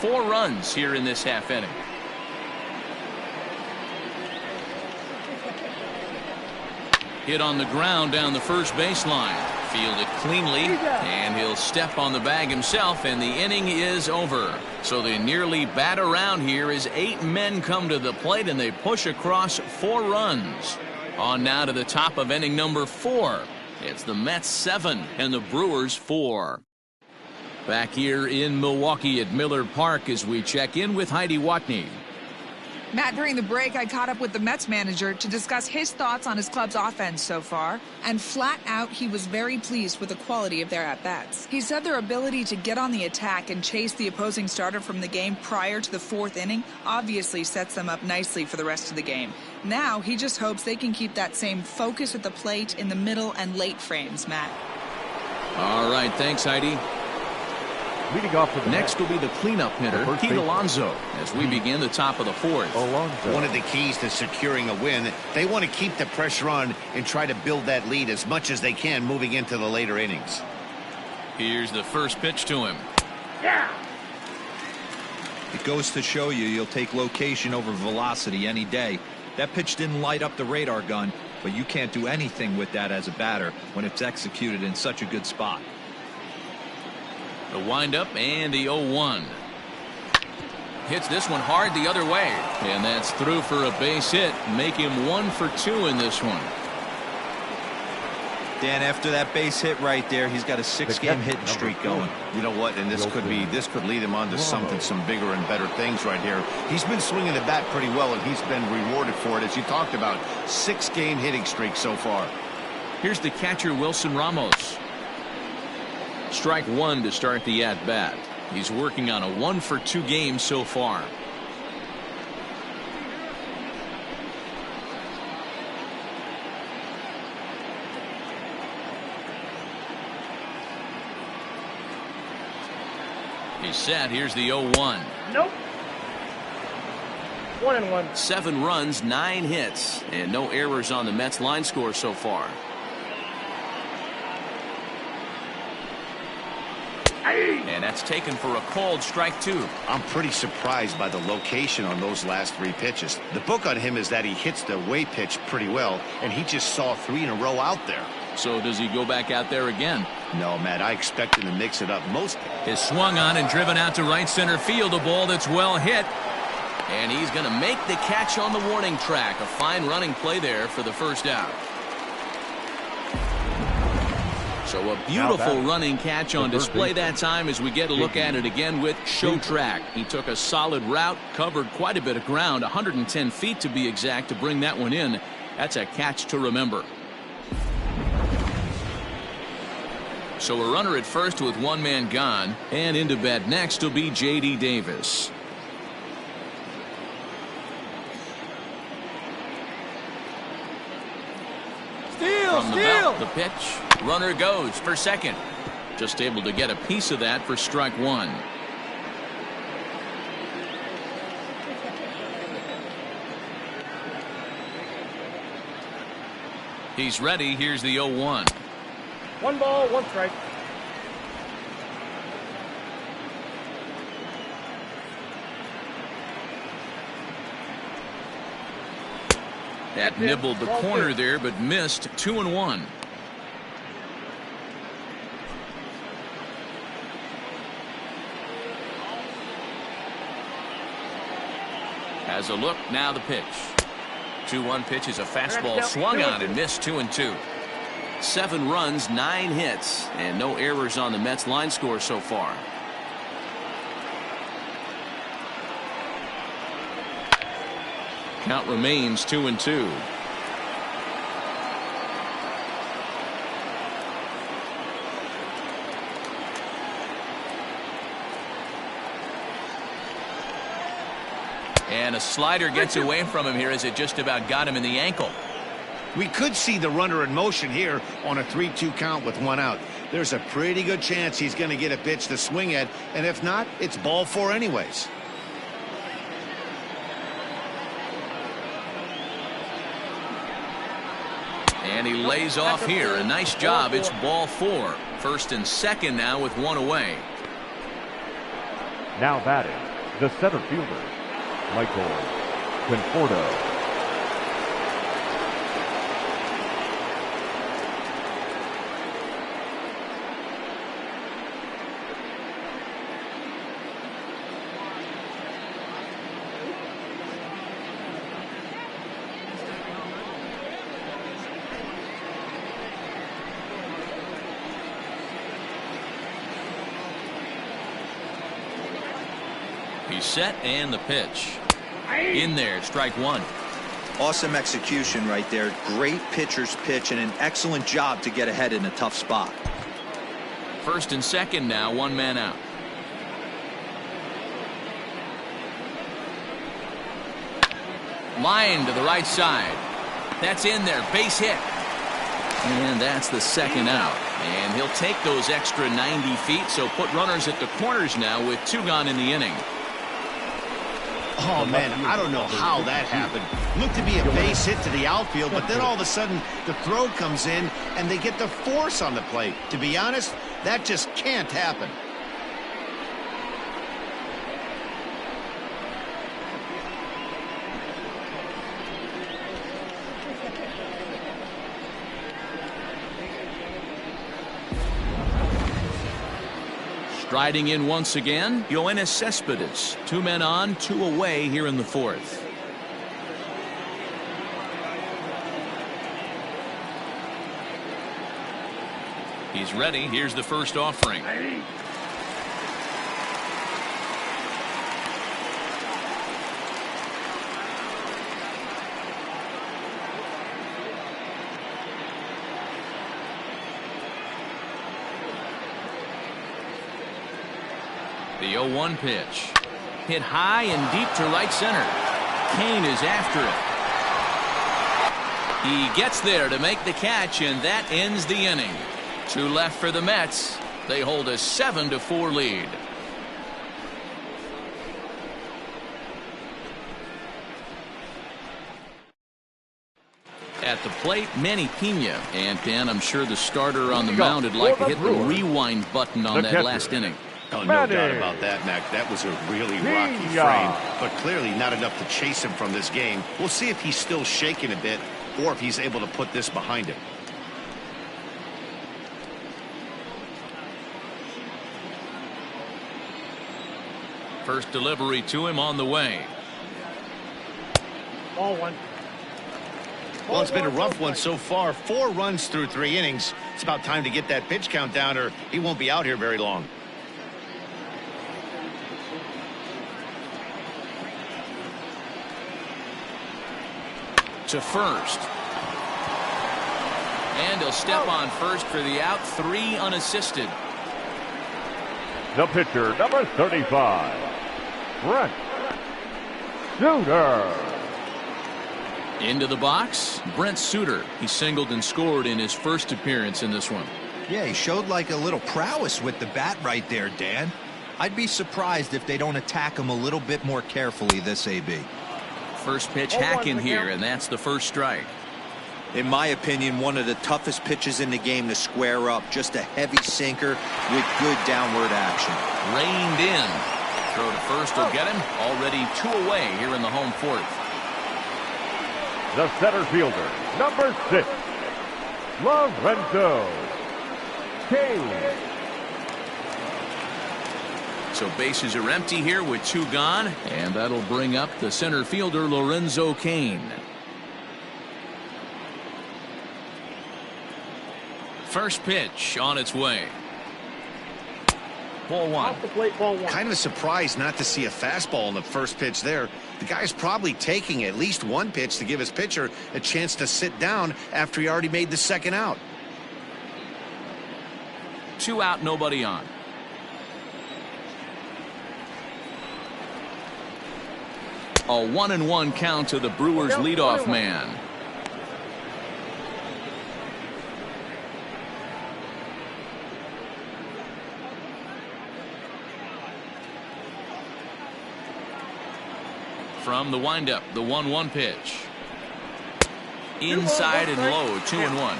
4 runs here in this half inning. Hit on the ground down the first baseline. Fielded cleanly, and he'll step on the bag himself, and the inning is over. So they nearly bat around here as 8 men come to the plate, and they push across 4 runs. On now to the top of inning number 4. It's the Mets 7 and the Brewers 4. Back here in Milwaukee at Miller Park as we check in with Heidi Watney. Matt, during the break, I caught up with the Mets manager to discuss his thoughts on his club's offense so far, and flat out, he was very pleased with the quality of their at-bats. He said their ability to get on the attack and chase the opposing starter from the game prior to the 4th inning obviously sets them up nicely for the rest of the game. Now, he just hopes they can keep that same focus at the plate in the middle and late frames, Matt. All right, thanks, Heidi. Leading off for the Next will be the cleanup hitter, Pete Alonso, as we begin the top of the fourth. Alonso. One of the keys to securing a win, they want to keep the pressure on and try to build that lead as much as they can moving into the later innings. Here's the first pitch to him. It goes to show you'll take location over velocity any day. That pitch didn't light up the radar gun, but you can't do anything with that as a batter when it's executed in such a good spot. The windup and the 0-1. Hits this one hard the other way. And that's through for a base hit. Make him 1 for 2 in this one. Dan, after that base hit right there, he's got a 6-game hitting streak going. You know what? And this could lead him on to some bigger and better things right here. He's been swinging the bat pretty well, and he's been rewarded for it, as you talked about. 6-game hitting streak so far. Here's the catcher, Wilson Ramos. Strike 1 to start the at-bat. He's working on a 1 for 2 game so far. He's set. Here's the 0-1. Nope. 1-1. 7 runs, 9 hits, and no errors on the Mets line score so far. And that's taken for a called strike 2. I'm pretty surprised by the location on those last 3 pitches. The book on him is that he hits the way pitch pretty well, and he just saw 3 in a row out there. So does he go back out there again? No, Matt, I expect him to mix it up. Is swung on and driven out to right center field. A ball that's well hit. And he's going to make the catch on the warning track. A fine running play there for the first out. So a beautiful running catch on display that time as we get a look at it again with Show Track. He took a solid route, covered quite a bit of ground, 110 feet to be exact, to bring that one in. That's a catch to remember. So a runner at first with 1 man gone, and into bat next will be J.D. Davis. Steal! The pitch. Runner goes for second. Just able to get a piece of that for strike 1. He's ready. Here's the 0-1. 1 ball, 1 strike. That nibbled the corner there, but missed. 2-1. Has a look. Now the pitch. 2-1 pitch is a fastball swung on and missed. 2-2. 7 runs, 9 hits, and no errors on the Mets line score so far. Count remains 2-2. And a slider gets away from him here as it just about got him in the ankle. We could see the runner in motion here on a 3-2 count with 1 out. There's a pretty good chance he's going to get a pitch to swing at, and if not, it's ball 4 anyways. And he lays off here. A nice job. It's ball 4. First and second now with 1 away. Now batting, the center fielder, Michael Conforto. He's set, and the pitch. In there, strike 1. Awesome execution right there. Great pitcher's pitch and an excellent job to get ahead in a tough spot. First and second now, 1 man out. Line to the right side. That's in there, base hit. And that's the second out. And he'll take those extra 90 feet, so put runners at the corners now with 2 gone in the inning. Oh, man, I don't know how that happened. Looked to be a base hit to the outfield, but then all of a sudden the throw comes in and they get the force on the plate. To be honest, that just can't happen. Striding in once again, Yoenis Cespedes. 2 men on, 2 away here in the 4th. He's ready. Here's the first offering. The 0-1 pitch. Hit high and deep to right center. Kane is after it. He gets there to make the catch, and that ends the inning. 2 left for the Mets. They hold a 7-4 lead. At the plate, Manny Pena. And Dan, I'm sure the starter on the mound would like to hit the rewind button on that last inning. Oh, no doubt about that, Mac. That was a really rocky frame, but clearly not enough to chase him from this game. We'll see if he's still shaking a bit or if he's able to put this behind him. First delivery to him on the way. Ball 1. Well, it's been a rough one so far. 4 runs through 3 innings. It's about time to get that pitch count down or he won't be out here very long. To first. And he'll step on first for the out. 3 unassisted. The pitcher, number 35, Brent Suter. Into the box, Brent Suter. He singled and scored in his first appearance in this one. Yeah, he showed like a little prowess with the bat right there, Dan. I'd be surprised if they don't attack him a little bit more carefully this AB. First pitch hack in here, and that's the first strike. In my opinion, one of the toughest pitches in the game to square up. Just a heavy sinker with good downward action. Reined in. Throw to first will get him. Already 2 away here in the home 4th. The center fielder, number 6, Lorenzo Kane. So bases are empty here with 2 gone, and that'll bring up the center fielder Lorenzo Kane. First pitch on its way. Ball 1. Off the plate, ball 1. Kind of a surprise not to see a fastball in the first pitch there. The guy's probably taking at least 1 pitch to give his pitcher a chance to sit down after he already made the second out. 2 out, nobody on. A 1-1 count to the Brewers leadoff man. From the windup, the 1-1 pitch. Inside and low, 2-1.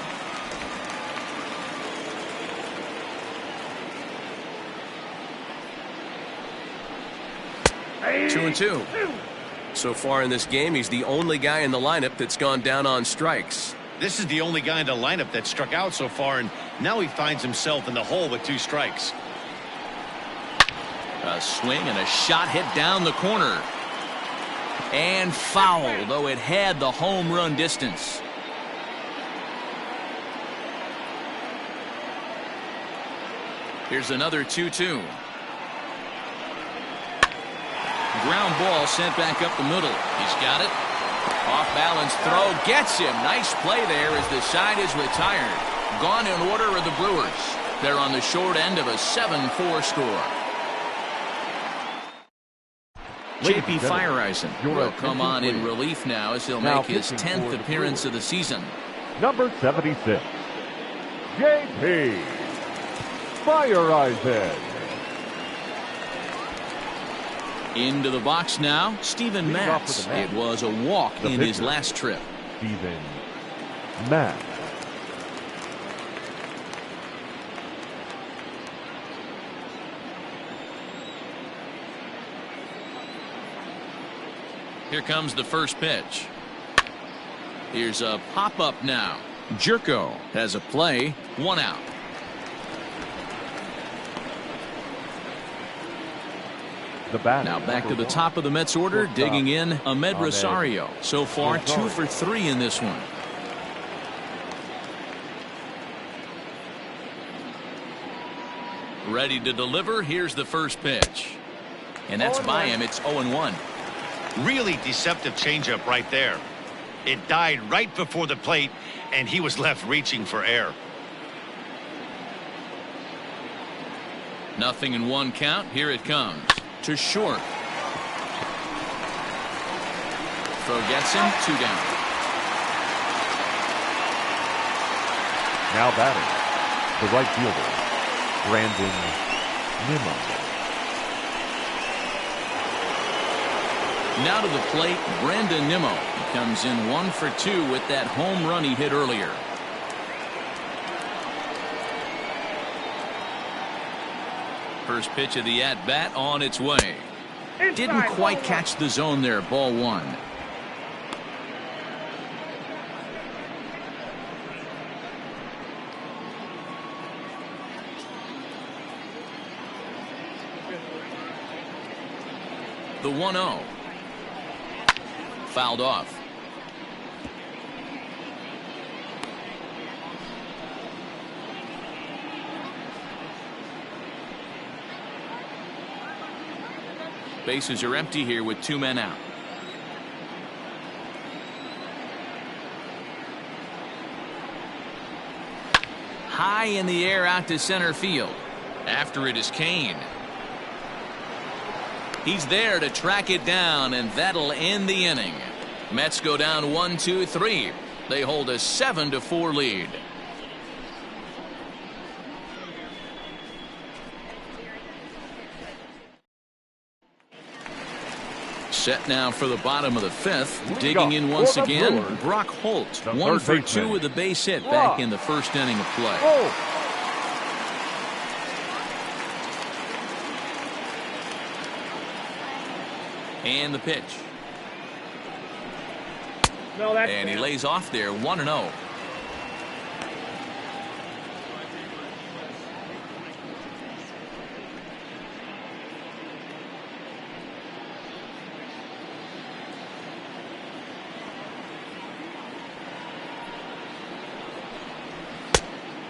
Hey. 2-2. So far in this game, he's the only guy in the lineup that's gone down on strikes. This is the only guy in the lineup that struck out so far, and now he finds himself in the hole with 2 strikes. A swing and a shot hit down the corner. And foul, though it had the home run distance. Here's another 2-2. Ground ball sent back up the middle. He's got it. Off balance throw gets him. Nice play there as the side is retired. Gone in order are the Brewers. They're on the short end of a 7-4 score. J.P. Fireisen will come on in relief now as he'll make his 10th appearance of the season. Number 76, JP. Fire Isaac. Into the box now, Steven Matz. It was a walk in his last trip. Steven Matz. Here comes the first pitch. Here's a pop-up now. Jerko has a play, 1 out. Now back to the top of the Mets order, digging in Ahmed Rosario. So far, 2 for 3 in this one. Ready to deliver. Here's the first pitch. And that's by him. It's 0-1. Really deceptive changeup right there. It died right before the plate, and he was left reaching for air. 0-1 count. Here it comes. To short. Throw gets him, 2 down. Now batting, the right fielder, Brandon Nimmo. Now to the plate, Brandon Nimmo. He comes in 1 for 2 with that home run he hit earlier. First pitch of the at-bat on its way. Didn't quite catch the zone there. Ball 1. The 1-0. Fouled off. Bases are empty here with 2 men out. High in the air out to center field. After it is Kane. He's there to track it down, and that'll end the inning. Mets go down 1-2-3. They hold a 7-4 lead. Set now for the bottom of the 5th. Digging in once again, Brock Holt. 1 for 2 with a base hit back in the first inning of play. And the pitch. And he lays off there, 1-0.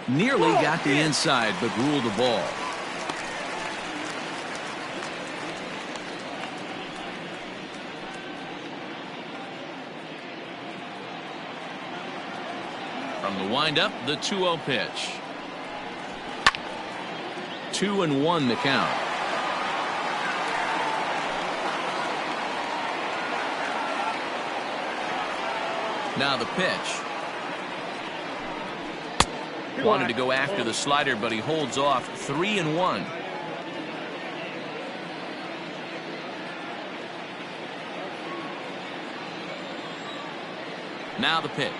Nearly got the inside, but ruled the ball. From the windup, the 2-0 pitch. 2-1 the count. Now the pitch. Wanted to go after the slider, but he holds off. 3-1. Now the pitch.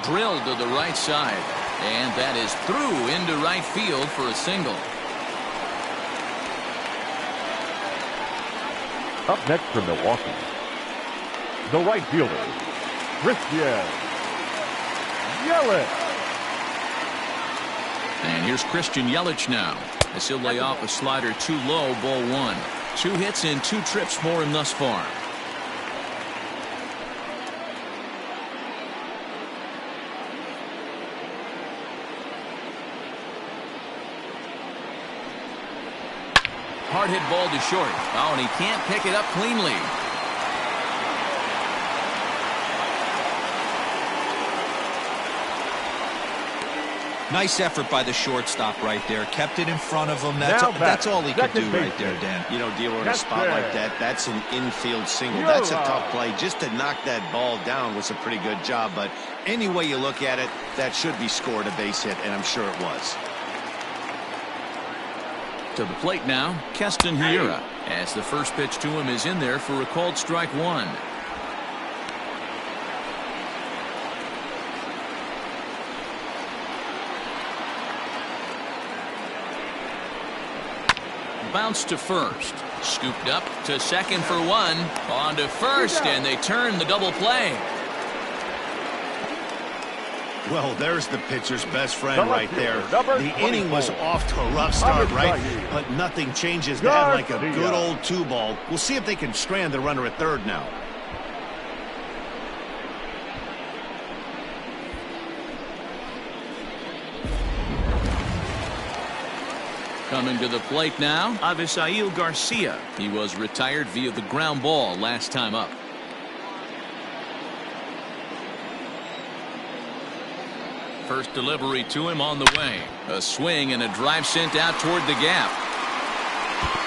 Drilled to the right side, and that is through into right field for a single. Up next from Milwaukee, the right fielder, Christian Yelich. And here's Christian Yelich now, as he'll lay off a slider too low, ball 1. 2 hits and 2 trips for him thus far. Hard hit ball to short. Oh, and he can't pick it up cleanly. Nice effort by the shortstop right there. Kept it in front of him. That's all he could do right there, Dan. You know, dealer, in a spot like that, that's an infield single. That's a tough play. Just to knock that ball down was a pretty good job. But any way you look at it, that should be scored a base hit, and I'm sure it was. To the plate now, Keston Hiura, as the first pitch to him is in there for a called strike one. Bounce to first. Scooped up to second for one. On to first, and they turn the double play. Well, there's the pitcher's best friend right there. The inning was off to a rough start, right? But nothing changes that like a good old two-ball. We'll see if they can strand the runner at third now. Coming to the plate now, Avisail Garcia. He was retired via the ground ball last time up. First delivery to him on the way. A swing and a drive sent out toward the gap.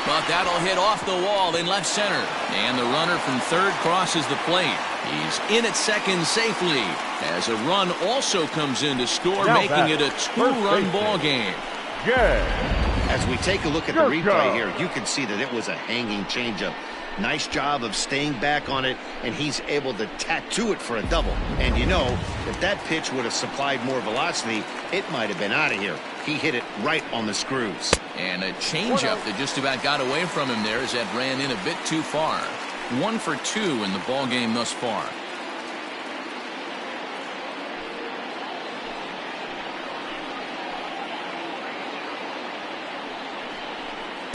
But that'll hit off the wall in left center. And the runner from third crosses the plate. He's in at second safely as a run also comes in to score, making it a two-run ball game. As we take a look at the replay here, you can see that it was a hanging changeup. Nice job of staying back on it, and he's able to tattoo it for a double. And you know, if that pitch would have supplied more velocity, it might have been out of here. He hit it right on the screws. And a changeup that just about got away from him there as that ran in a bit too far. 1 for 2 in the ball game thus far.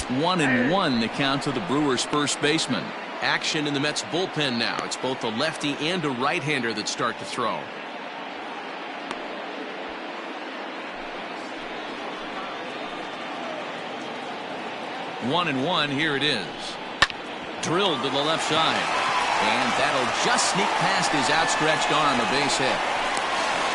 1-1 the count to the Brewers first baseman. Action in the Mets bullpen now. It's both a lefty and a right-hander that start to throw. One and one, here it is. Drilled to the left side. And that'll just sneak past his outstretched arm, a base hit.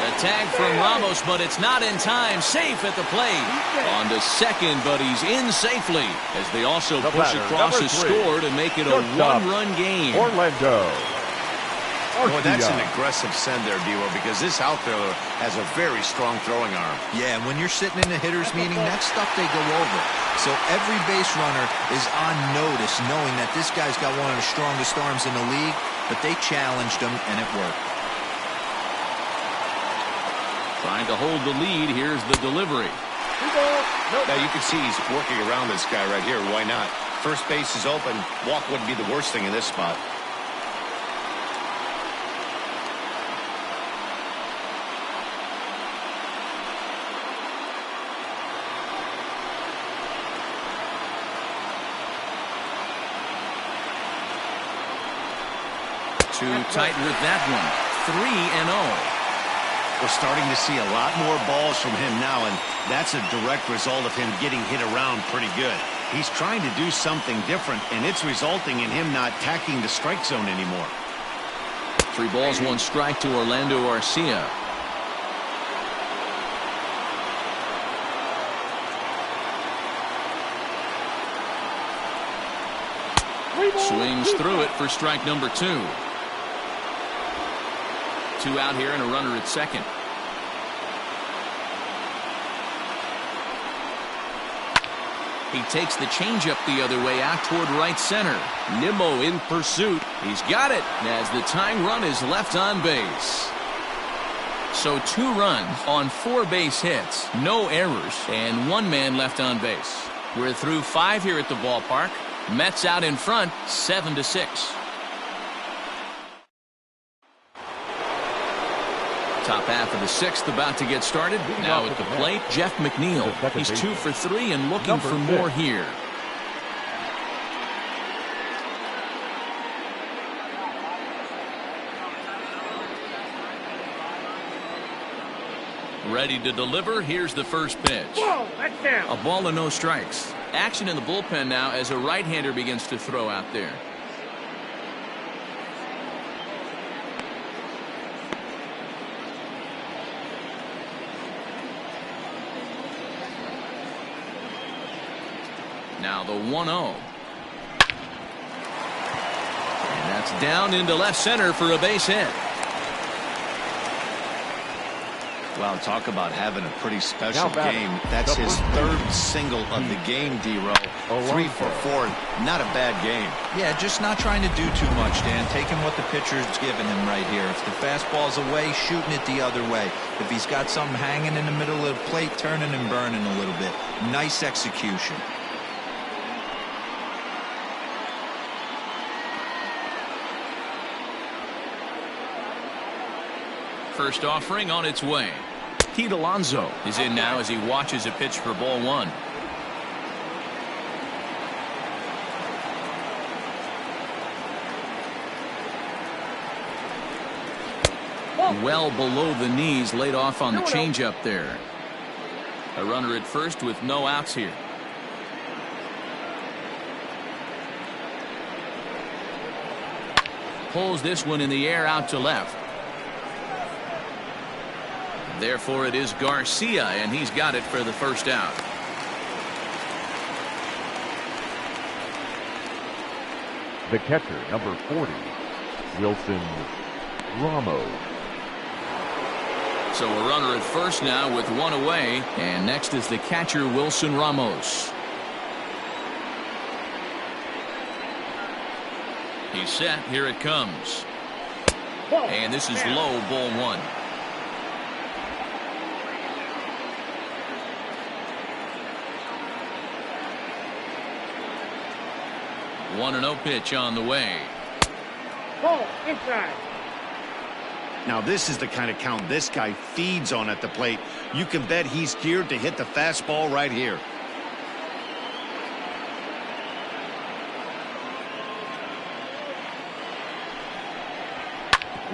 The tag from Ramos, but it's not in time. Safe at the plate. On to second, but he's in safely as they also push across a score to make it a one-run game. Orlando. Boy, that's an aggressive send there, Dilo, because this outfielder has a very strong throwing arm. Yeah, and when you're sitting in a hitter's meeting, that's stuff they go over. So every base runner is on notice, knowing that this guy's got one of the strongest arms in the league, but they challenged him, and it worked. Trying to hold the lead. Here's the delivery. Now you can see he's working around this guy right here. Why not? First base is open. Walk wouldn't be the worst thing in this spot. Too tight with that one. 3-0. We're starting to see a lot more balls from him now, and that's a direct result of him getting hit around pretty good. He's trying to do something different, and it's resulting in him not tacking the strike zone anymore. 3 balls, 1 strike to Orlando Arcia. Swings through it for strike number 2. 2 out here and a runner at second. He takes the changeup the other way out toward right center. Nimmo in pursuit. He's got it as the tying run is left on base. So 2 runs on 4 base hits, no errors, and 1 man left on base. We're through 5 here at the ballpark. Mets out in front, 7-6. Top half of the 6th about to get started. Now at the plate, Jeff McNeil. He's 2 for 3 and looking for more here. Ready to deliver. Here's the first pitch. A ball and no strikes. Action in the bullpen now as a right-hander begins to throw out there. Now the 1-0. And that's down into left center for a base hit. Well, talk about having a pretty special game. That's his third single of the game, D-Row. 3 for 4. Not a bad game. Yeah, just not trying to do too much, Dan. Taking what the pitcher's giving him right here. If the fastball's away, shooting it the other way. If he's got something hanging in the middle of the plate, turning and burning a little bit. Nice execution. First offering on its way. Pete Alonso is in now as he watches a pitch for ball 1. Well below the knees, laid off on the changeup there. A runner at first with no outs here. Pulls this one in the air out to left. Therefore, it is Garcia, and he's got it for the first out. The catcher, number 40, Wilson Ramos. So a runner at first now with 1 away, and next is the catcher, Wilson Ramos. He's set. Here it comes. And this is low, ball 1. One 1-0 pitch on the way. Ball inside. Now this is the kind of count this guy feeds on at the plate. You can bet he's geared to hit the fastball right here.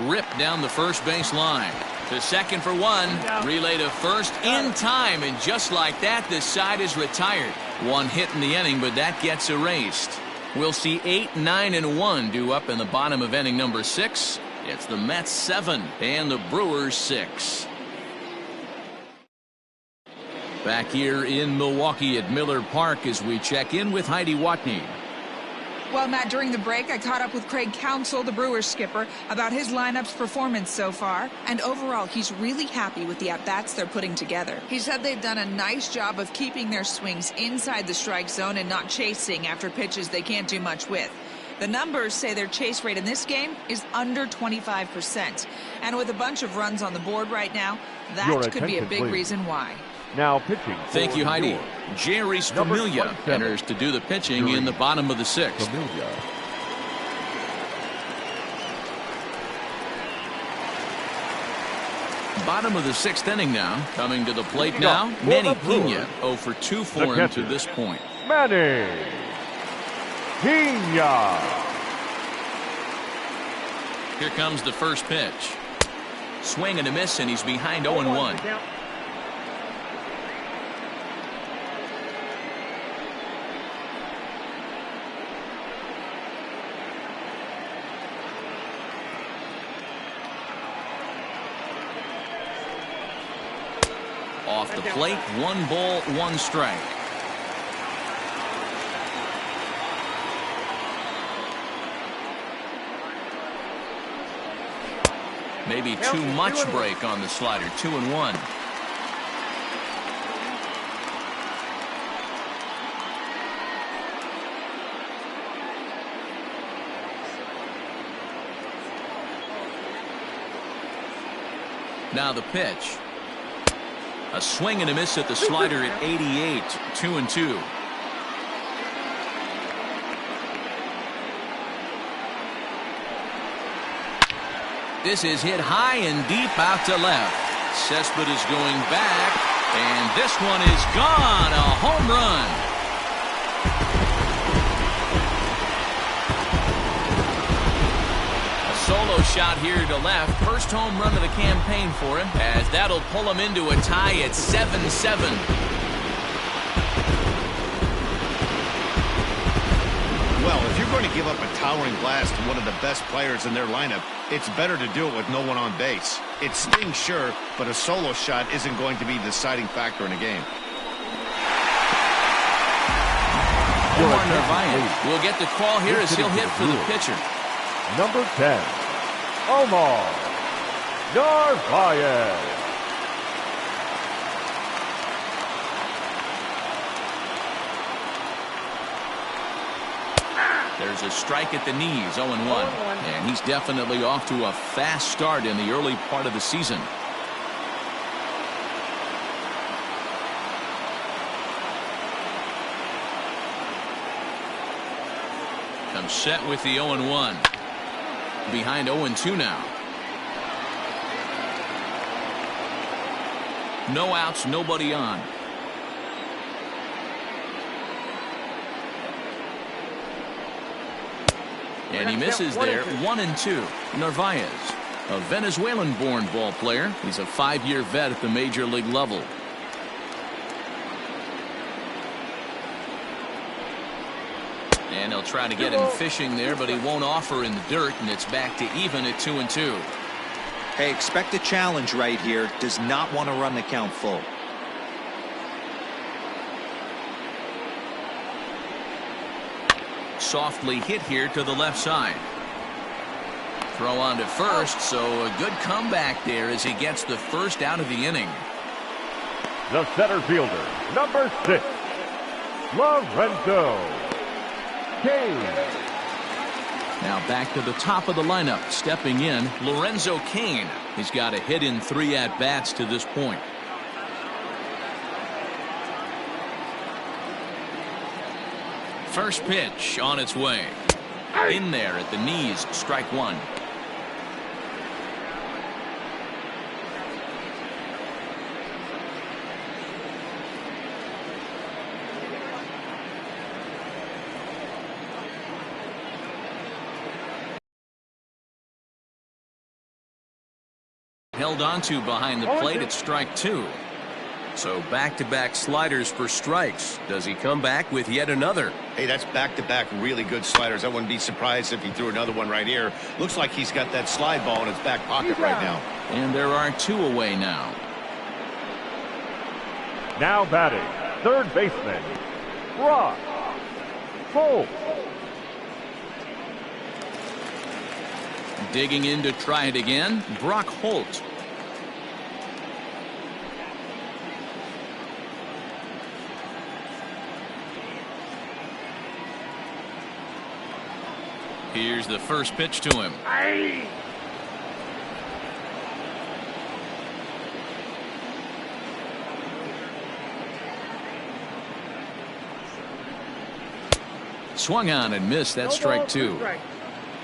Ripped down the first base line. To second for 1. Relay to first in time, and just like that, this side is retired. 1 hit in the inning, but that gets erased. We'll see 8, 9, and 1 due up in the bottom of inning number 6. It's the Mets 7 and the Brewers 6. Back here in Milwaukee at Miller Park as we check in with Heidi Watney. Well, Matt, during the break, I caught up with Craig Counsell, the Brewers skipper, about his lineup's performance so far. And overall, he's really happy with the at-bats they're putting together. He said they've done a nice job of keeping their swings inside the strike zone and not chasing after pitches they can't do much with. The numbers say their chase rate in this game is under 25%. And with a bunch of runs on the board right now, that could be a big reason why. Now pitching. Thank you, Heidi. Jerry Familia enters to do the pitching in the bottom of the 6th. Familia. Bottom of the 6th inning now. Coming to the plate now, Manny Pena. 0 for 2 for him to this point. Manny Pena. Here comes the first pitch. Swing and a miss, and he's behind 0-1. Off the plate, 1 ball, 1 strike. Maybe too much break on the slider. 2-1. Now the pitch. A swing and a miss at the slider at 88. 2-2. This is hit high and deep out to left. Cespedes going back, and this one is gone. A home run. A solo shot here to left. First home run of the campaign for him, as that'll pull him into a tie at 7-7. Well, if you're going to give up a towering blast to one of the best players in their lineup, it's better to do it with no one on base. It stings, sure, but a solo shot isn't going to be the deciding factor in a game. Omar Narvaez will get the call here as he'll hit for the pitcher. Number 10, Omar Narvaez. There's a strike at the knees, 0-1. And he's definitely off to a fast start in the early part of the season. Comes set with the 0-1. Behind 0-2 now. No outs, nobody on. And he misses there, 1-2. Narvaez, a Venezuelan-born ball player. He's a 5-year vet at the major league level. And he'll try to get him fishing there, but he won't offer in the dirt, and it's back to even at 2-2. Hey, expect a challenge right here. Does not want to run the count full. Softly hit here to the left side. Throw on to first, so a good comeback there as he gets the first out of the inning. The center fielder, number 6, Lorenzo Cain. Now back to the top of the lineup. Stepping in, Lorenzo Cain. He's got a hit in 3 at-bats to this point. First pitch on its way. In there at the knees, strike 1. Held onto behind the plate at strike 2. So back-to-back sliders for strikes. Does he come back with yet another? Hey, that's back-to-back really good sliders. I wouldn't be surprised if he threw another one right here. Looks like he's got that slide ball in his back pocket right now. And there are 2 away now. Now batting, third baseman, Brock Holt. Digging in to try it again, Brock Holt. Here's the first pitch to him. Swung on and missed. That's strike 2.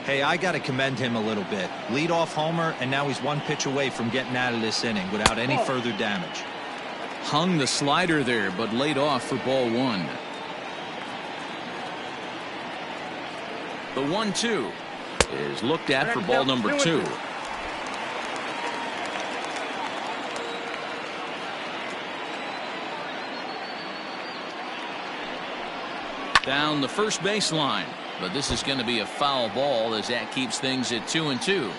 Hey, I got to commend him a little bit. Leadoff homer, and now he's 1 pitch away from getting out of this inning without any further damage. Hung the slider there, but laid off for ball 1. The 1-2 is looked at for ball number 2. Down the first baseline, but this is going to be a foul ball as that keeps things at 2-2.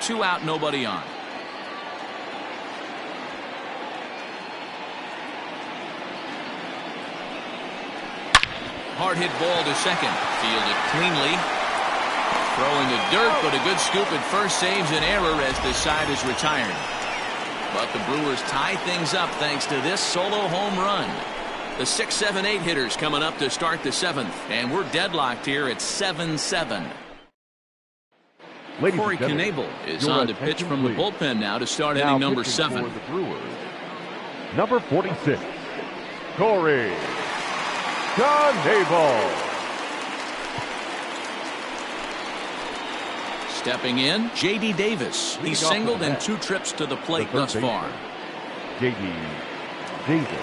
2 out, nobody on. Hard hit ball to second. Fielded cleanly. Throwing the dirt, but a good scoop at first saves an error as the side is retired. But the Brewers tie things up thanks to this solo home run. The 6, 7, 8 hitters coming up to start the 7th, and we're deadlocked here at 7-7. Corey Knebel is on to pitch from the bullpen now to start inning number 7. For the Brewers, number 46, Corey Knebel. Stepping in, J.D. Davis. He's singled in 2 trips to the plate thus far. J.D. Davis.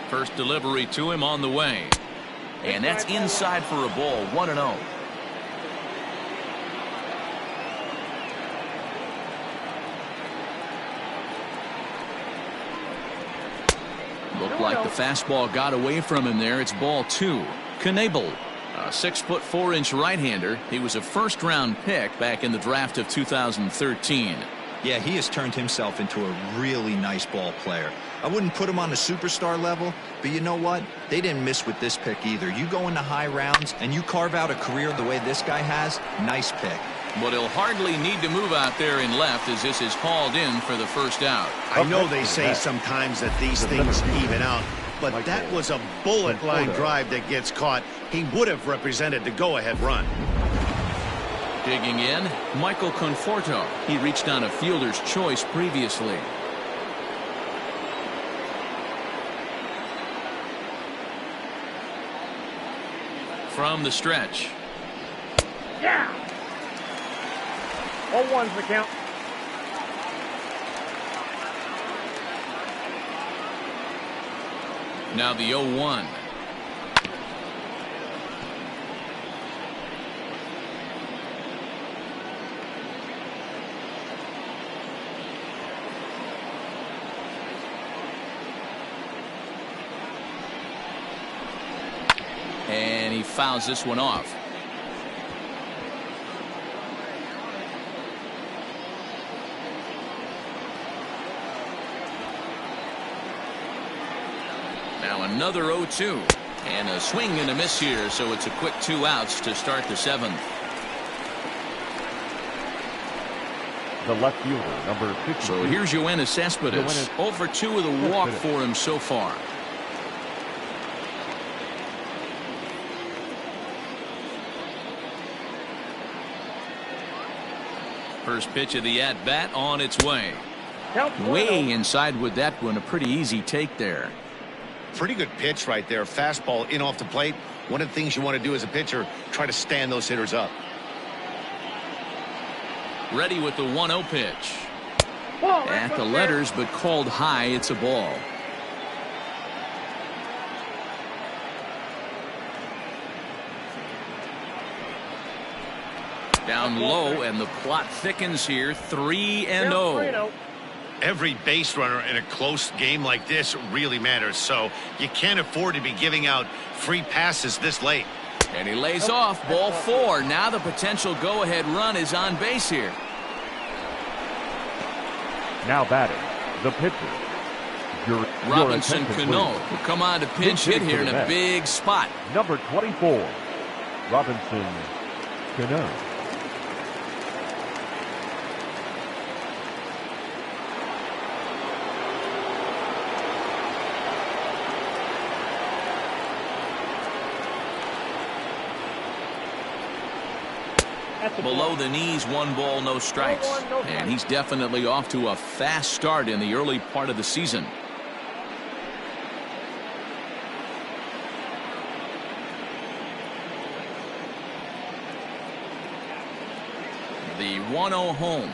First delivery to him on the way. And that's inside for a ball, 1-0. Looked like the fastball got away from him there. It's ball 2. Knebel, a A 6'4" right-hander. He was a first-round pick back in the draft of 2013. Yeah, he has turned himself into a really nice ball player. I wouldn't put him on the superstar level, but you know what? They didn't miss with this pick either. You go into high rounds and you carve out a career the way this guy has, nice pick. But he'll hardly need to move out there in left as this is hauled in for the first out. I know they say sometimes that these things even out, but that was a bullet line drive that gets caught. He would have represented the go-ahead run. Digging in, Michael Conforto. He reached on a fielder's choice previously. From the stretch. Yeah. 0-1's the count. Now the 0-1. And he fouls this one off. Now another 0-2. And a swing and a miss here, so it's a quick 2 outs to start the 7th. The left fielder, number 50. So here's Yoenis Cespedes. 0-2 with a walk for him so far. First pitch of the at-bat on its way. Way inside with that one. A pretty easy take there. Pretty good pitch right there. Fastball in off the plate. One of the things you want to do as a pitcher, try to stand those hitters up. Ready with the 1-0 pitch. At the letters, but called high. It's a ball. Down low, and the plot thickens here. 3-0. Every base runner in a close game like this really matters, so you can't afford to be giving out free passes this late. And he lays off. Ball 4. Now the potential go-ahead run is on base here. Now batting, the pitcher. Robinson Cano will come on to pinch hit here in a big spot. Number 24, Robinson Cano. Below the knees, 1 ball, no strikes. And he's definitely off to a fast start in the early part of the season. The 1-0 home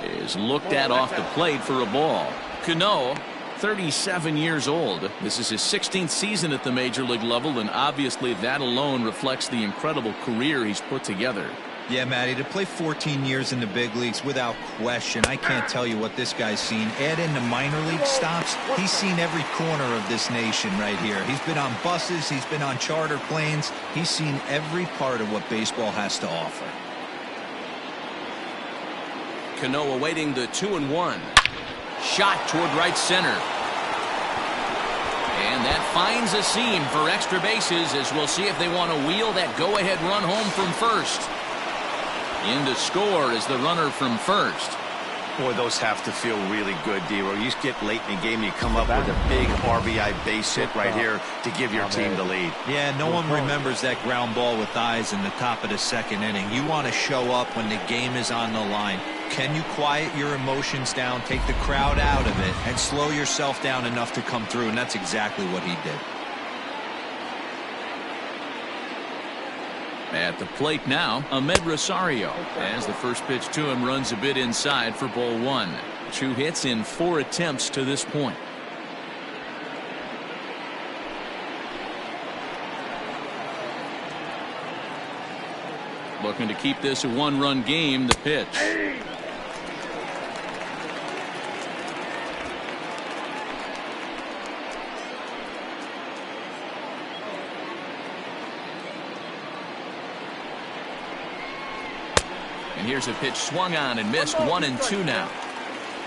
is looked at off the plate for a ball. Cano, 37 years old. This is his 16th season at the major league level, and obviously that alone reflects the incredible career he's put together. Yeah, Matty, to play 14 years in the big leagues without question, I can't tell you what this guy's seen. Add in the minor league stops, he's seen every corner of this nation right here. He's been on buses, he's been on charter planes, he's seen every part of what baseball has to offer. Cano awaiting the 2-1. Shot toward right center. And that finds a seam for extra bases, as we'll see if they want to wheel that go-ahead run home from first. In to score is the runner from first. Boy, those have to feel really good, D-Row. You get late in the game, you come up with a big RBI base hit right here to give your team the lead. Yeah, no one remembers that ground ball with eyes in the top of the 2nd inning. You want to show up when the game is on the line. Can you quiet your emotions down, take the crowd out of it, and slow yourself down enough to come through? And that's exactly what he did. At the plate now, Ahmed Rosario, as the first pitch to him runs a bit inside for ball 1. 2 hits in 4 attempts to this point. Looking to keep this a 1-run game. The pitch. here's a pitch swung on and missed. 1-2 now.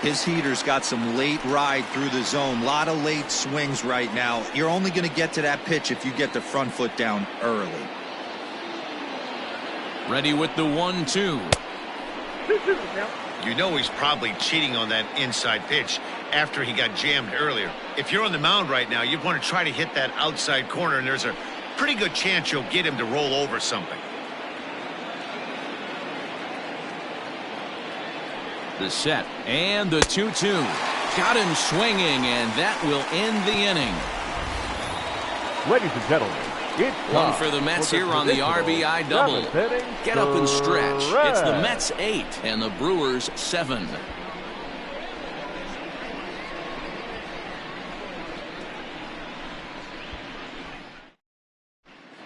His heater's got some late ride through the zone. A lot of late swings right now. You're only going to get to that pitch if you get the front foot down early. Ready with the 1-2. You know he's probably cheating on that inside pitch after he got jammed earlier. If you're on the mound right now, you want to try to hit that outside corner, and there's a pretty good chance you'll get him to roll over something. The set and the 2-2. Got him swinging, and that will end the inning. Ladies and gentlemen, it's one for the Mets here on the RBI double. Get up and stretch. It's the Mets 8 and the Brewers 7.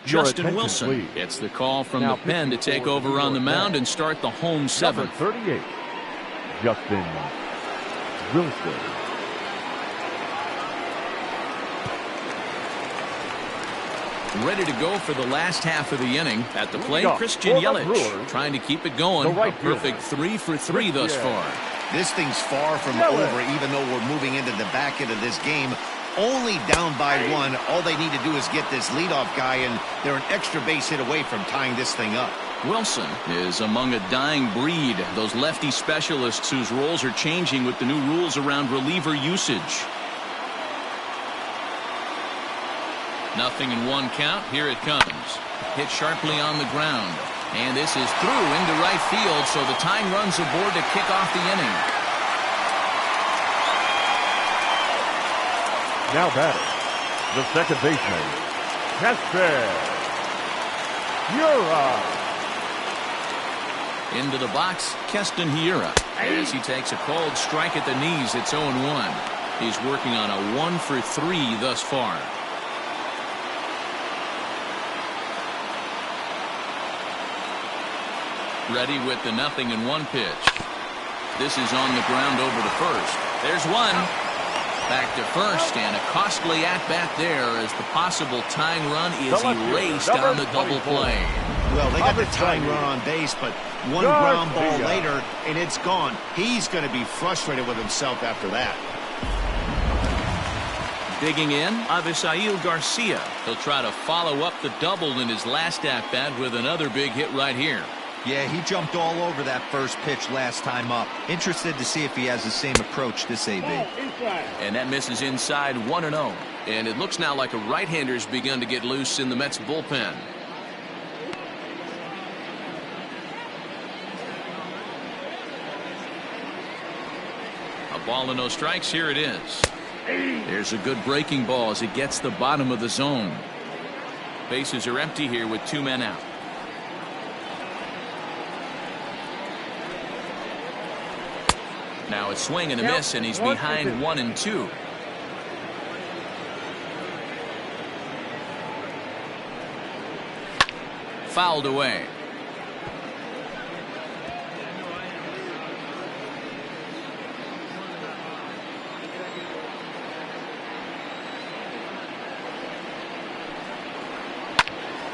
Justin Wilson gets the call from the pen to take over on the mound and start the home 7th. 38. Justin Wilson. Ready to go for the last half of the inning. At the plate, Christian Yelich trying to keep it going. A perfect 3 for 3 thus far. This thing's far from over, even though we're moving into the back end of this game. Only down by 1. All they need to do is get this leadoff guy, and they're an extra base hit away from tying this thing up. Wilson is among a dying breed. Those lefty specialists whose roles are changing with the new rules around reliever usage. 0-1 count. Here it comes. Hit sharply on the ground. And this is through into right field, so the tying run's aboard to kick off the inning. Now batting, the second baseman, Keston Hiura. Into the box, Keston Hiura. As he takes a cold strike at the knees, it's 0-1. He's working on a 1 for 3 thus far. Ready with the 0-1 pitch. This is on the ground over to first. There's one. Back to first, and a costly at-bat there as the possible tying run is erased on the double play. Well, they got the tying run on base, but one ground ball later, and it's gone. He's going to be frustrated with himself after that. Digging in, Avisail Garcia. He'll try to follow up the double in his last at-bat with another big hit right here. Yeah, he jumped all over that first pitch last time up. Interested to see if he has the same approach this AB. And that misses inside 1-0. And it looks now like a right-hander's begun to get loose in the Mets bullpen. A ball and no strikes. Here it is. There's a good breaking ball as it gets the bottom of the zone. Bases are empty here with 2 men out. Now it's swing and a miss, and he's behind 1-2. Fouled away.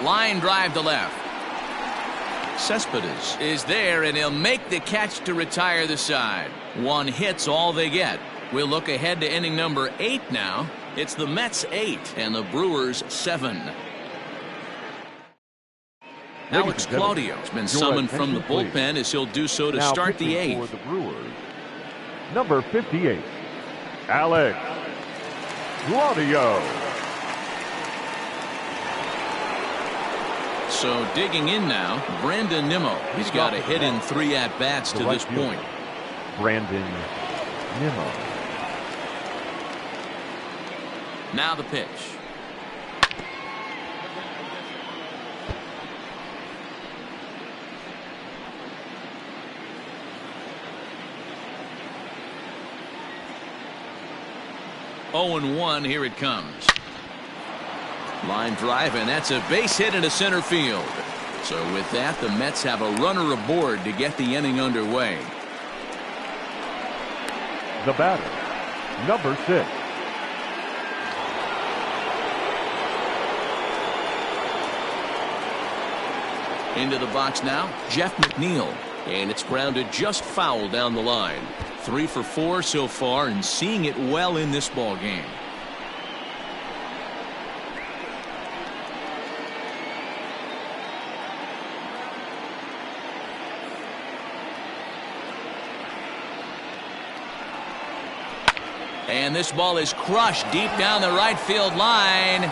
Line drive to left. Cespedes is there, and he'll make the catch to retire the side. 1 hit's all they get. We'll look ahead to inning number 8 now. It's the Mets 8 and the Brewers 7. Alex Claudio has been summoned from the bullpen as he'll do so to start the 8th. For the Brewers, number 58, Alex Claudio. So digging in now, Brandon Nimmo. He's got a hit in 3 at-bats to this point. Brandon Nimmo. Now the pitch. Oh, 0-1, here it comes. Line drive, and that's a base hit into center field. So with that, the Mets have a runner aboard to get the inning underway. The batter, number 6. Into the box now, Jeff McNeil. And it's grounded just foul down the line. 3 for 4 so far and seeing it well in this ball game. And this ball is crushed deep down the right field line.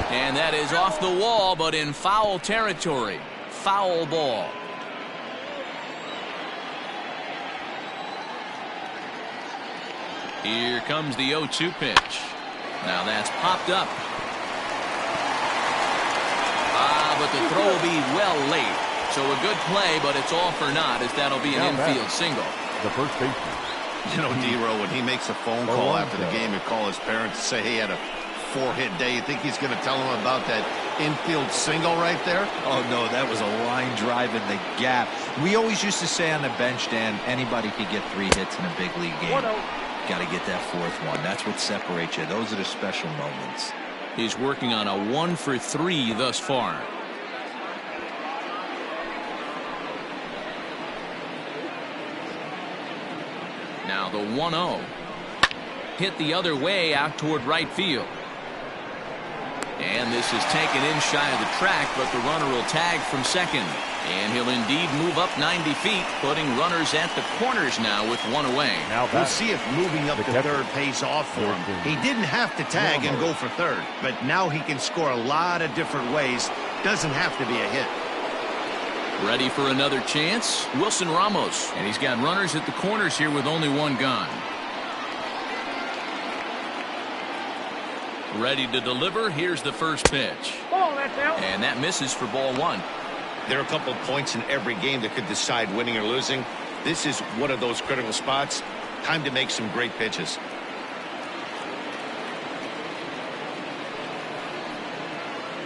And that is off the wall, but in foul territory. Foul ball. Here comes the 0-2 pitch. Now that's popped up. But the throw will be well late. So a good play, but it's all for naught, as that'll be an infield single. The first baseman. You know, D-Row, when he makes a phone call after the game and call his parents to say he had a 4-hit day, you think he's going to tell them about that infield single right there? Oh, no, that was a line drive in the gap. We always used to say on the bench, Dan, anybody could get 3 hits in a big league game. Got to get that 4th one. That's what separates you. Those are the special moments. He's working on a 1 for 3 thus far. Now the 1-0. Hit the other way out toward right field. And this is taken in shy of the track, but the runner will tag from second. And he'll indeed move up 90 feet, putting runners at the corners now with 1 away. Now we'll see if moving up to third pays off for him. He didn't have to tag and go for third, but now he can score a lot of different ways. Doesn't have to be a hit. Ready for another chance? Wilson Ramos. And he's got runners at the corners here with only 1 gone. Ready to deliver. Here's the first pitch. And that misses for ball 1. There are a couple of points in every game that could decide winning or losing. This is one of those critical spots. Time to make some great pitches.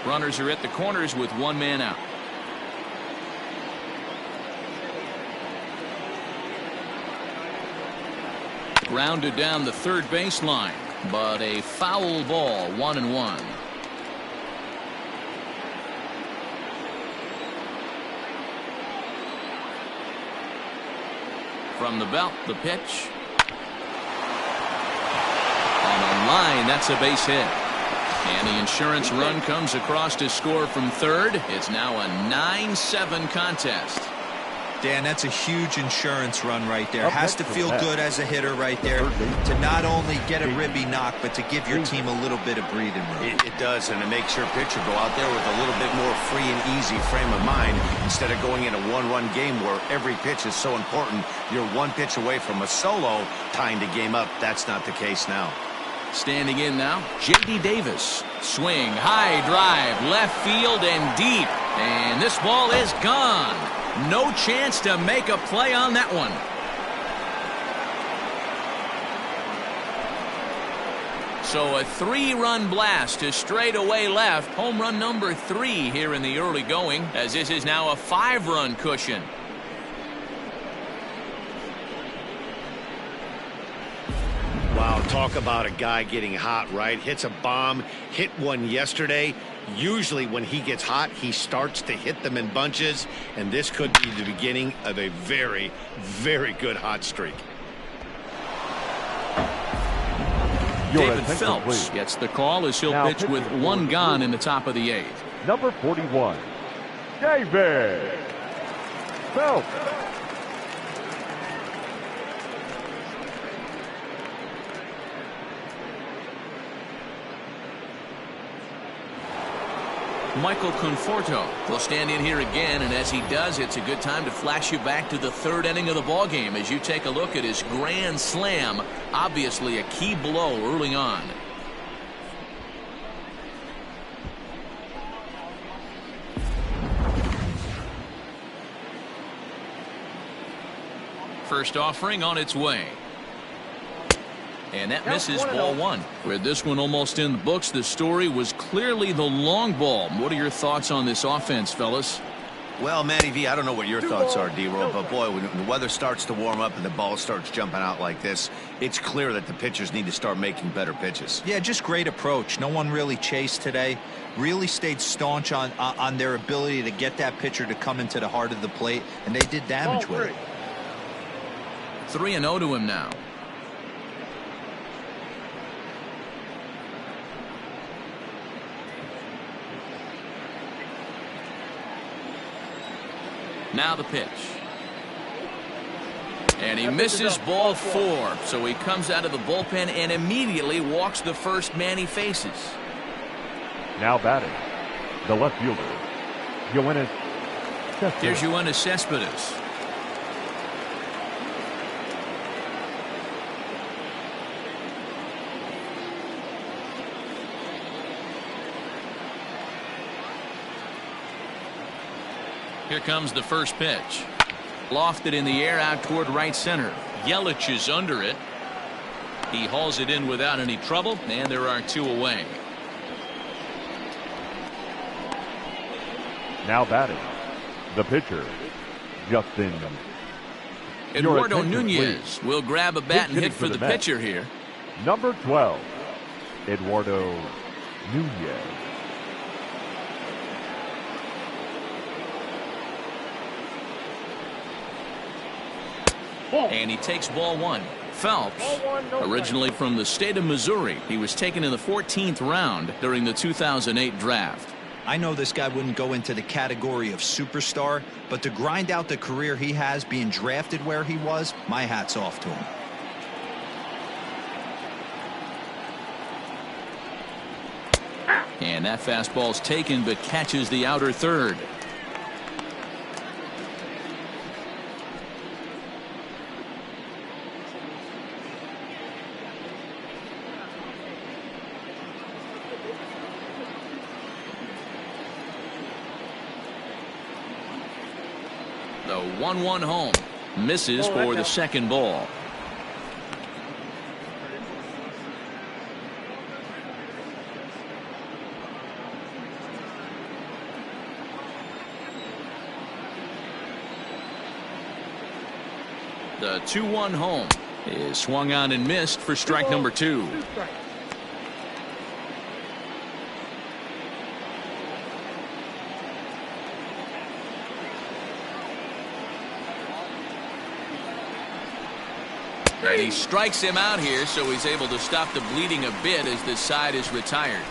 Runners are at the corners with 1 man out. Grounded down the third baseline, but a foul ball. 1-1. From the belt, the pitch. On the line, that's a base hit. And the insurance run comes across to score from third. It's now a 9-7 contest. Dan, that's a huge insurance run right there. Has to feel good as a hitter right there to not only get a ribby knock, but to give your team a little bit of breathing room. It does, and it makes your pitcher go out there with a little bit more free and easy frame of mind instead of going in a 1-run game where every pitch is so important. You're 1 pitch away from a solo, tying the game up. That's not the case now. Standing in now, J.D. Davis. Swing, high drive, left field and deep. And this ball is gone. No chance to make a play on that one. So a 3-run blast to straightaway left. Home run number 3 here in the early going, as this is now a 5-run cushion. Wow, talk about a guy getting hot, right? Hits a bomb, hit one yesterday. Usually when he gets hot, he starts to hit them in bunches, and this could be the beginning of a very, very good hot streak. David Phelps gets the call as he'll pitch with 1 gone in the top of the 8th. Number 41, David Phelps. Michael Conforto will stand in here again, and as he does, it's a good time to flash you back to the 3rd inning of the ball game as you take a look at his grand slam. Obviously a key blow early on. First offering on its way. And that misses ball 1. With this one almost in the books, the story was clearly the long ball. What are your thoughts on this offense, fellas? Well, Matty V, I don't know what your thoughts are, D-Roll, but boy, when the weather starts to warm up and the ball starts jumping out like this, it's clear that the pitchers need to start making better pitches. Yeah, just great approach. No one really chased today. Really stayed staunch on their ability to get that pitcher to come into the heart of the plate, and they did damage with it. 3-0 to him now. Now the pitch. And he misses ball 4. So he comes out of the bullpen and immediately walks the first man he faces. Now batting, the left fielder, Yoenis Cespedes. Here's Yoenis Cespedes. Here comes the first pitch. Lofted in the air out toward right center. Yelich is under it. He hauls it in without any trouble, and there are 2 away. Now batting, the pitcher, Justin. Eduardo Nunez will grab a bat and hit for the pitcher here. Number 12, Eduardo Nunez. And he takes ball 1. Phelps, originally from the state of Missouri, he was taken in the 14th round during the 2008 draft. I know this guy wouldn't go into the category of superstar, but to grind out the career he has being drafted where he was, my hat's off to him. And that fastball's taken but catches the outer third. The 1-1 home. Misses for the second ball. The 2-1 home is swung on and missed for strike number 2. And he strikes him out here, so he's able to stop the bleeding a bit as this side is retired.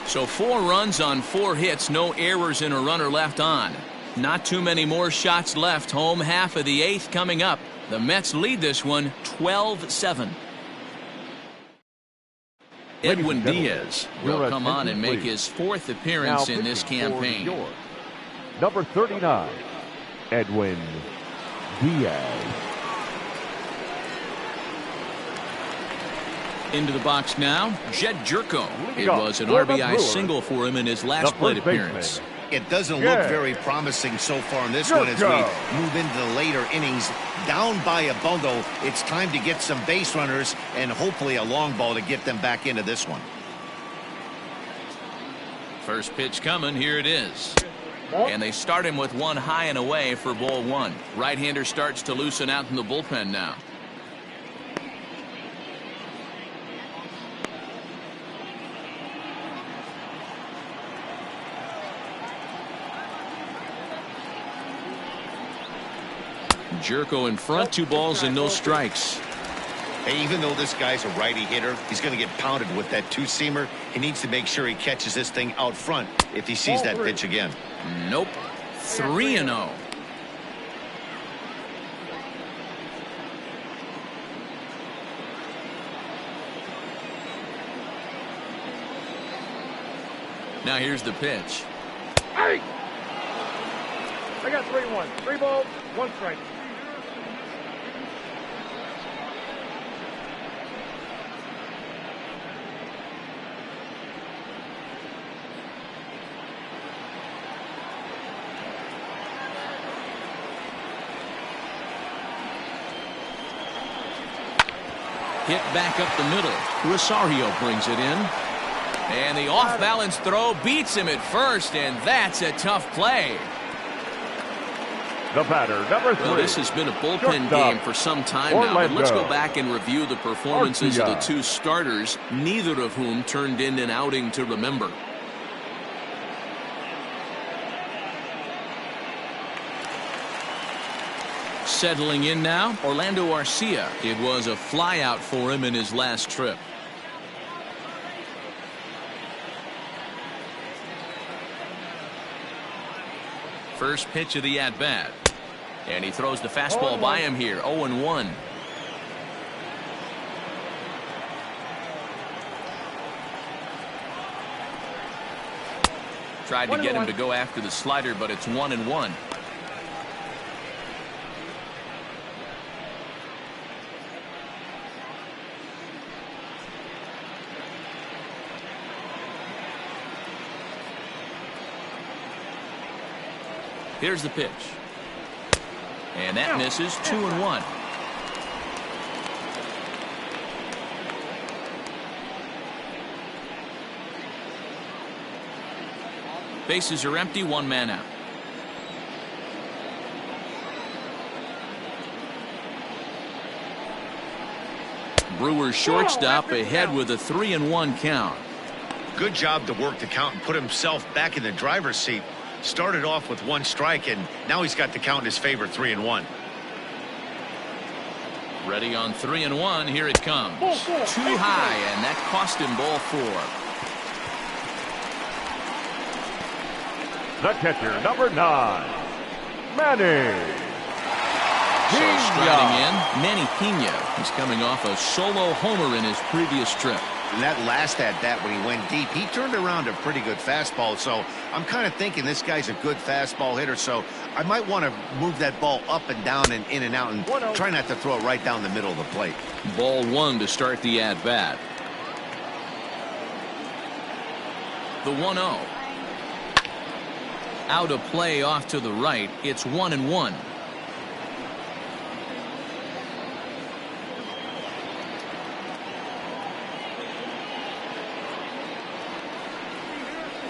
So 4 runs on 4 hits, no errors and a runner left on. Not too many more shots left. Home half of the 8th coming up. The Mets lead this one 12-7. Edwin Diaz will come on and make his 4th appearance in this campaign. Number 39, Edwin Diaz. Into the box now, Jed Jerko. It was an RBI single for him in his last plate appearance. It doesn't look very promising so far in this one as we move into the later innings. Down by a bundle, it's time to get some base runners and hopefully a long ball to get them back into this one. First pitch coming, here it is. And they start him with 1 high and away for ball 1. Right-hander starts to loosen out in the bullpen now. Jerko in front, 2 balls and no strikes. Hey, even though this guy's a righty hitter, he's going to get pounded with that 2-seamer. He needs to make sure he catches this thing out front if he sees that pitch again. Nope. 3-0. Now here's the pitch. Hey! I got 3-1. 3 balls, 1 strike. Hit back up the middle. Rosario brings it in. And the off-balance throw beats him at first, and that's a tough play. The batter, number 3. Well, this has been a bullpen game for some time now, but let's go back and review the performances of the two starters, neither of whom turned in an outing to remember. Settling in now, Orlando Arcia. It was a flyout for him in his last trip. First pitch of the at-bat. And he throws the fastball by him here. 0-1. Tried to get him to go after the slider, but it's 1-1. Here's the pitch. And that misses. 2-1. Bases are empty. One man out. Brewers shortstop ahead with a 3-1 count. Good job to work the count and put himself back in the driver's seat. Started off with 1 strike, and now he's got the count in his favor, 3-1. Ready on 3-1. Here it comes. Too high, and that cost him ball 4. The catcher, number 9, Manny. So striding in, Manny Pena. He's coming off a solo homer in his previous trip. And that last at-bat when he went deep, he turned around a pretty good fastball. So I'm kind of thinking this guy's a good fastball hitter. So I might want to move that ball up and down and in and out and try not to throw it right down the middle of the plate. Ball 1 to start the at-bat. The 1-0. Out of play off to the right. It's 1-1.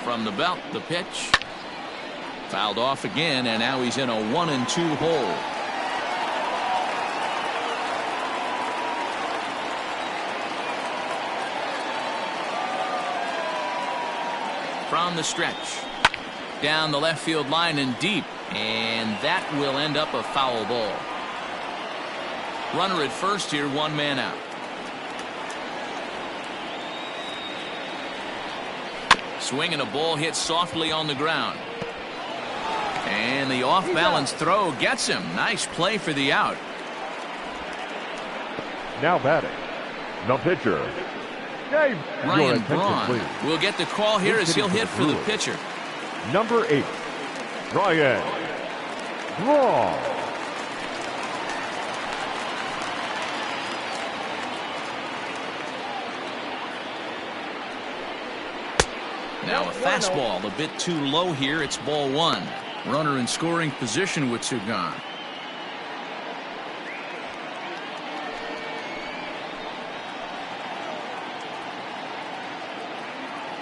From the belt, the pitch. Fouled off again, and now he's in a 1-2 hole. From the stretch. Down the left field line and deep. And that will end up a foul ball. Runner at first here, 1 man out. Swing and a ball hit softly on the ground. And the off-balance throw gets him. Nice play for the out. Now batting, the pitcher, Dave. Ryan Braun will get the call here as he'll hit for the pitcher. Number 8, Ryan Braun. Now a fastball a bit too low here. It's ball 1. Runner in scoring position with 2 gone.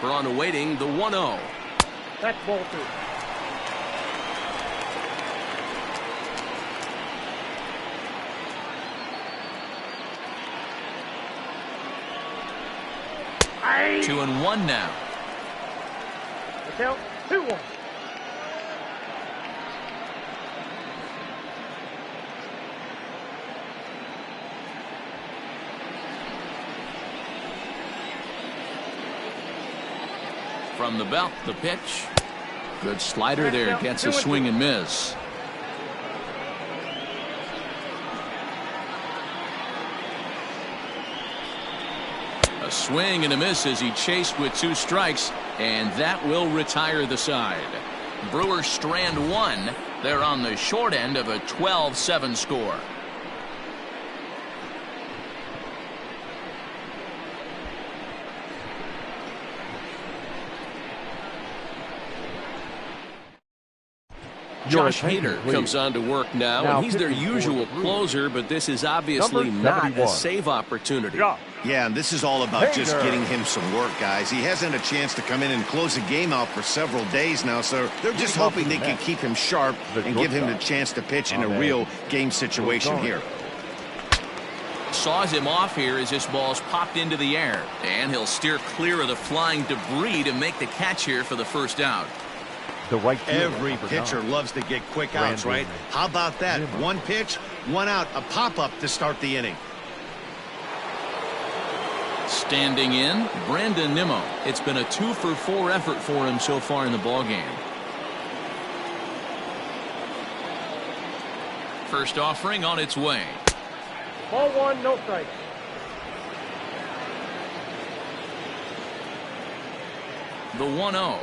Braun awaiting the 1-0. That's ball 2. Aye. 2-1 now. The count 2-1. From the belt, the pitch. Good slider there. Gets a swing and miss. A swing and a miss as he chased with 2 strikes, and that will retire the side. Brewers strand 1. They're on the short end of a 12-7 score. Josh Hader comes on to work now, and he's their usual closer, but this is obviously not a save opportunity. Yeah, and this is all about just getting him some work, guys. He hasn't a chance to come in and close the game out for several days now, so they're just hoping they can keep him sharp and give him the chance to pitch in a real game situation here. Saws him off here as this ball's popped into the air, and he'll steer clear of the flying debris to make the catch here for the first out. Every pitcher loves to get quick outs, right? How about that? One pitch, one out, a pop-up to start the inning. Standing in, Brandon Nimmo. It's been a 2-for-4 effort for him so far in the ballgame. First offering on its way. Ball one, no strikes. The 1-0.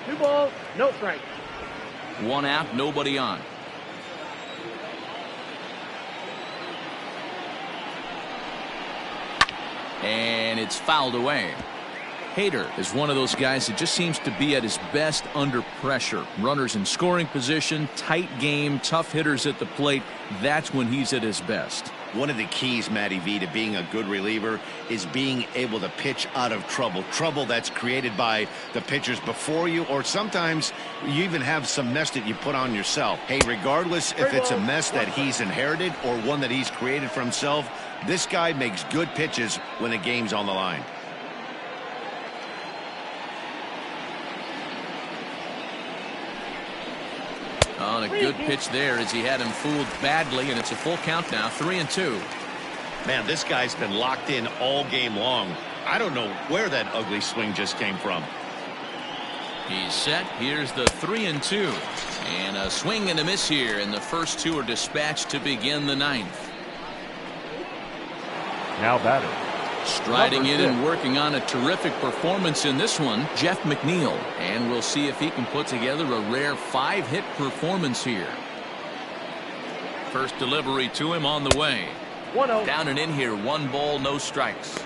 2 balls, no strikes. 1 out, nobody on. And it's fouled away. Hader is one of those guys that just seems to be at his best under pressure. Runners in scoring position, tight game, tough hitters at the plate. That's when he's at his best. One of the keys, Matty V, to being a good reliever is being able to pitch out of trouble. Trouble that's created by the pitchers before you, or sometimes you even have some mess that you put on yourself. Hey, regardless if it's a mess that he's inherited or one that he's created for himself, this guy makes good pitches when the game's on the line. On a good pitch there as he had him fooled badly, and it's a full count now, 3-2. Man, this guy's been locked in all game long. I don't know where that ugly swing just came from. He's set. Here's the 3-2. And a swing and a miss here, and the first two are dispatched to begin the ninth. Now batting. Striding in and working on a terrific performance in this one, Jeff McNeil. And we'll see if he can put together a rare 5-hit performance here. First delivery to him on the way. 1-0. Down and in here, 1 ball, no strikes.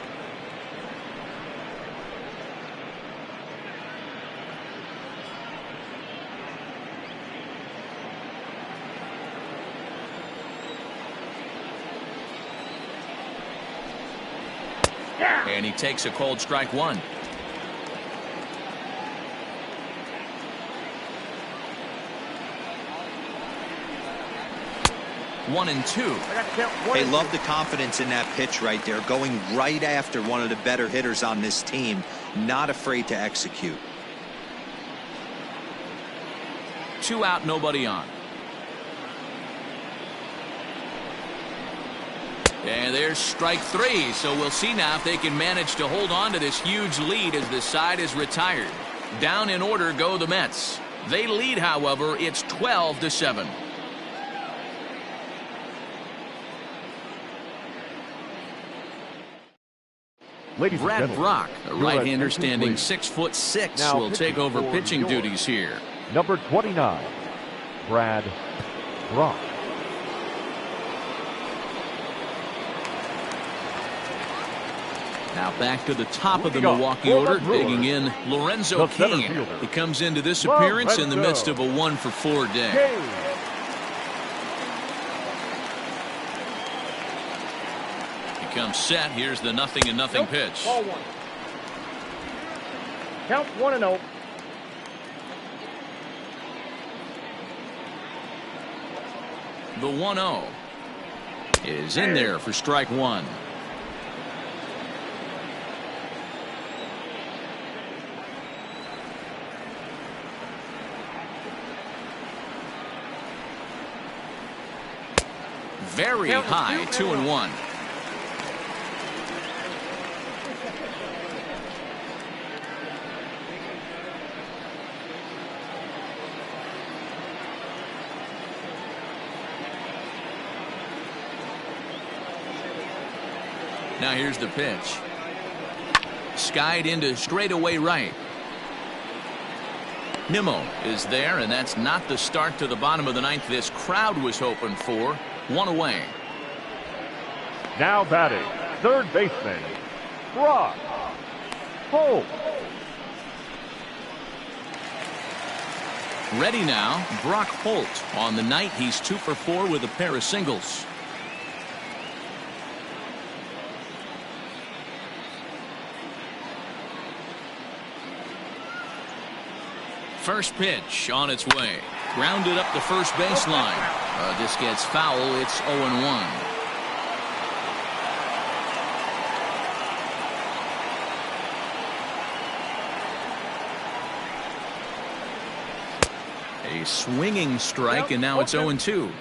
And he takes a cold strike 1. One and two. They love the confidence in that pitch right there, going right after one of the better hitters on this team, not afraid to execute. 2 out, nobody on. And there's strike 3, so we'll see now if they can manage to hold on to this huge lead as the side is retired. Down in order go the Mets. They lead, however, it's 12-7. Brad Brock, a right-hander standing 6'6", will take over pitching duties here. Number 29, Brad Brock. Now back to the top of the Milwaukee order, digging in Lorenzo Cain. He comes into this appearance in the midst of a 1-for-4 day. He comes set. Here's the 0-0 pitch. Ball 1. Count 1-0. The 1-0 is in there for strike 1. Very high, 2-1. Now here's the pitch. Skied into straightaway right. Nimmo is there, and that's not the start to the bottom of the ninth this crowd was hoping for. 1 away. Now batting, third baseman, Brock Holt. Ready now, Brock Holt. On the night, he's 2-for-4 with a pair of singles. First pitch on its way. Grounded up the first baseline. This gets foul. It's 0-1. A swinging strike, and now it's 0-2.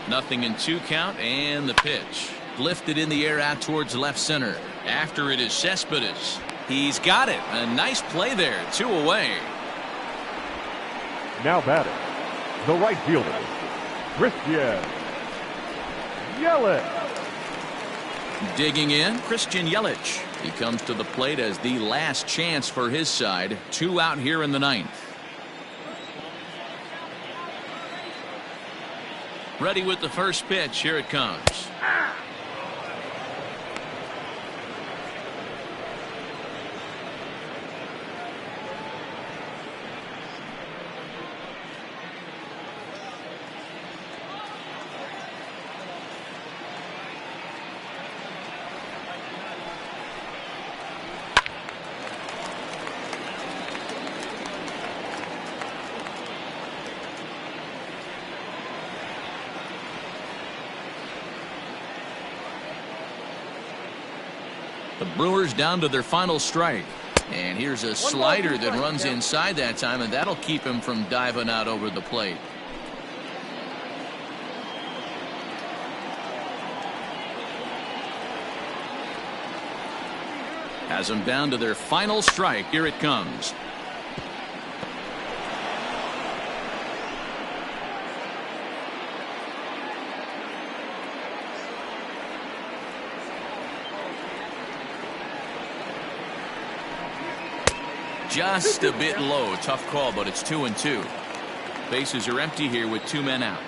Nothing in 2 count, and the pitch lifted in the air out towards left center. After it is Cespedes. He's got it. A nice play there. 2 away. Now batting, the right fielder, Christian Yelich. Digging in, Christian Yelich. He comes to the plate as the last chance for his side. 2 out here in the 9th. Ready with the first pitch. Here it comes. The Brewers down to their final strike. And here's a slider that runs inside that time, and that'll keep him from diving out over the plate. Has them down to their final strike. Here it comes. Just a bit low. Tough call, but it's 2-2. Bases are empty here with 2 men out.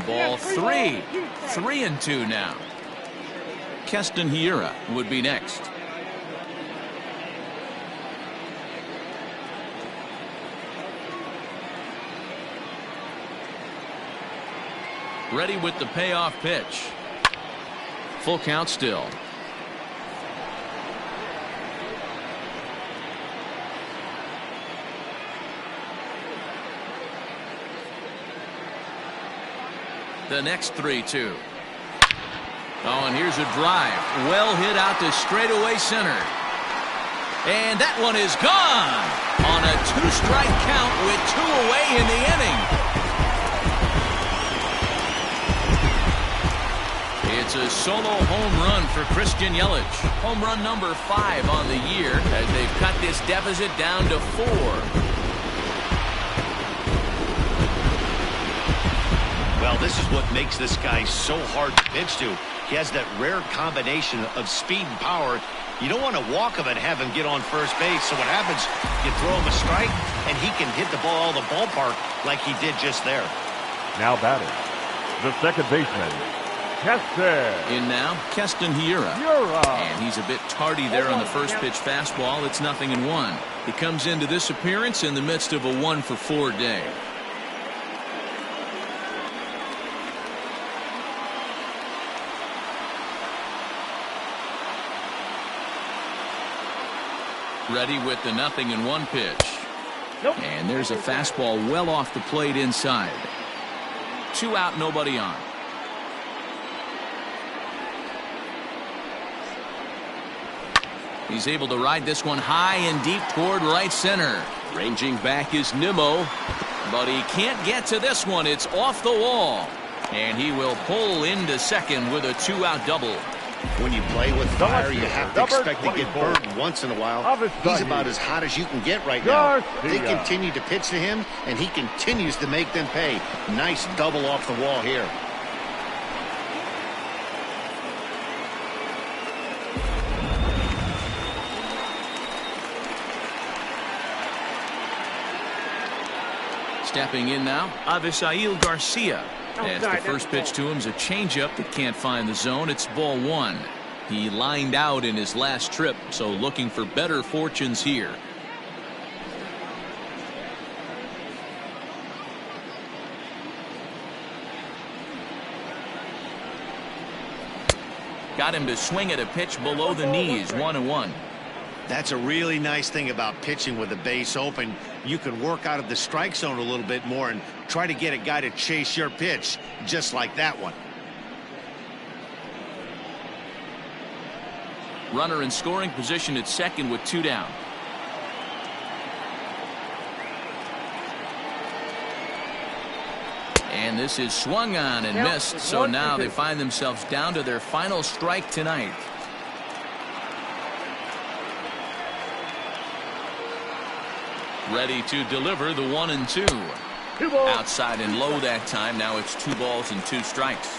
Ball 3. 3-2 now. Keston Hiura would be next. Ready with the payoff pitch. Full count still. The next 3-2. Oh, and here's a drive. Well hit out to straightaway center. And that one is gone on a 2-strike count with 2 away in the inning. It's a solo home run for Christian Yelich. Home run number 5 on the year as they've cut this deficit down to 4. Well, this is what makes this guy so hard to pitch to. He has that rare combination of speed and power. You don't want to walk him and have him get on first base. So what happens, you throw him a strike, and he can hit the ball out of the ballpark like he did just there. Now batting, the second baseman, Keston. In now, Keston Hiura. And he's a bit tardy there on the first pitch fastball. It's 0-1. He comes into this appearance in the midst of a 1-for-4 day. Ready with the 0-1 pitch. And there's a fastball well off the plate inside. 2 out, nobody on. He's able to ride this one high and deep toward right center. Ranging back is Nimmo, but he can't get to this one. It's off the wall. And he will pull into second with a 2-out double. When you play with fire, you have to expect to get burned once in a while. He's about as hot as you can get right now. They continue to pitch to him, and he continues to make them pay. Nice double off the wall here. Stepping in now, Avisail Garcia. As the first pitch to him is a changeup that can't find the zone. It's ball 1. He lined out in his last trip, so looking for better fortunes here. Got him to swing at a pitch below the knees, 1-1. That's a really nice thing about pitching with the base open. You can work out of the strike zone a little bit more and try to get a guy to chase your pitch, just like that one. Runner in scoring position at second with 2 down. And this is swung on and missed, so now they find themselves down to their final strike tonight. Ready to deliver the 1-2. Outside and low that time. Now it's 2 balls and 2 strikes.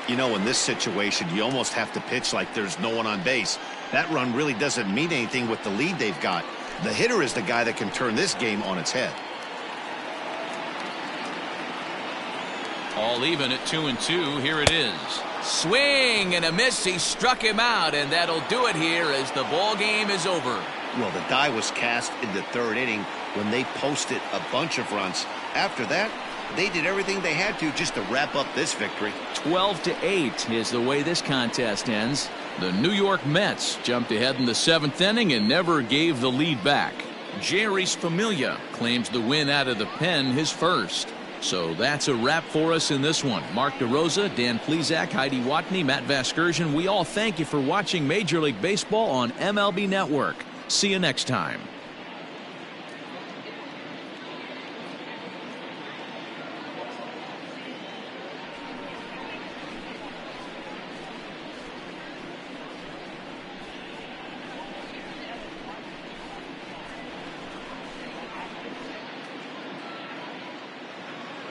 You know, in this situation, you almost have to pitch like there's no one on base. That run really doesn't mean anything with the lead they've got. The hitter is the guy that can turn this game on its head. All even at 2-2. Here it is. Swing and a miss. He struck him out, and that'll do it here as the ball game is over. Well, the die was cast in the 3rd inning when they posted a bunch of runs. After that, they did everything they had to just to wrap up this victory. 12-8 is the way this contest ends. The New York Mets jumped ahead in the 7th inning and never gave the lead back. Jerry's Familia claims the win out of the pen, his first. So that's a wrap for us in this one. Mark DeRosa, Dan Plesac, Heidi Watney, Matt Vasgersian, we all thank you for watching Major League Baseball on MLB Network. See you next time.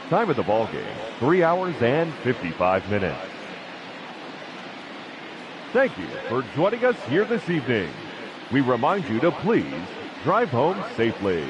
Time of the ball game, 3 hours and 55 minutes. Thank you for joining us here this evening. We remind you to please drive home safely.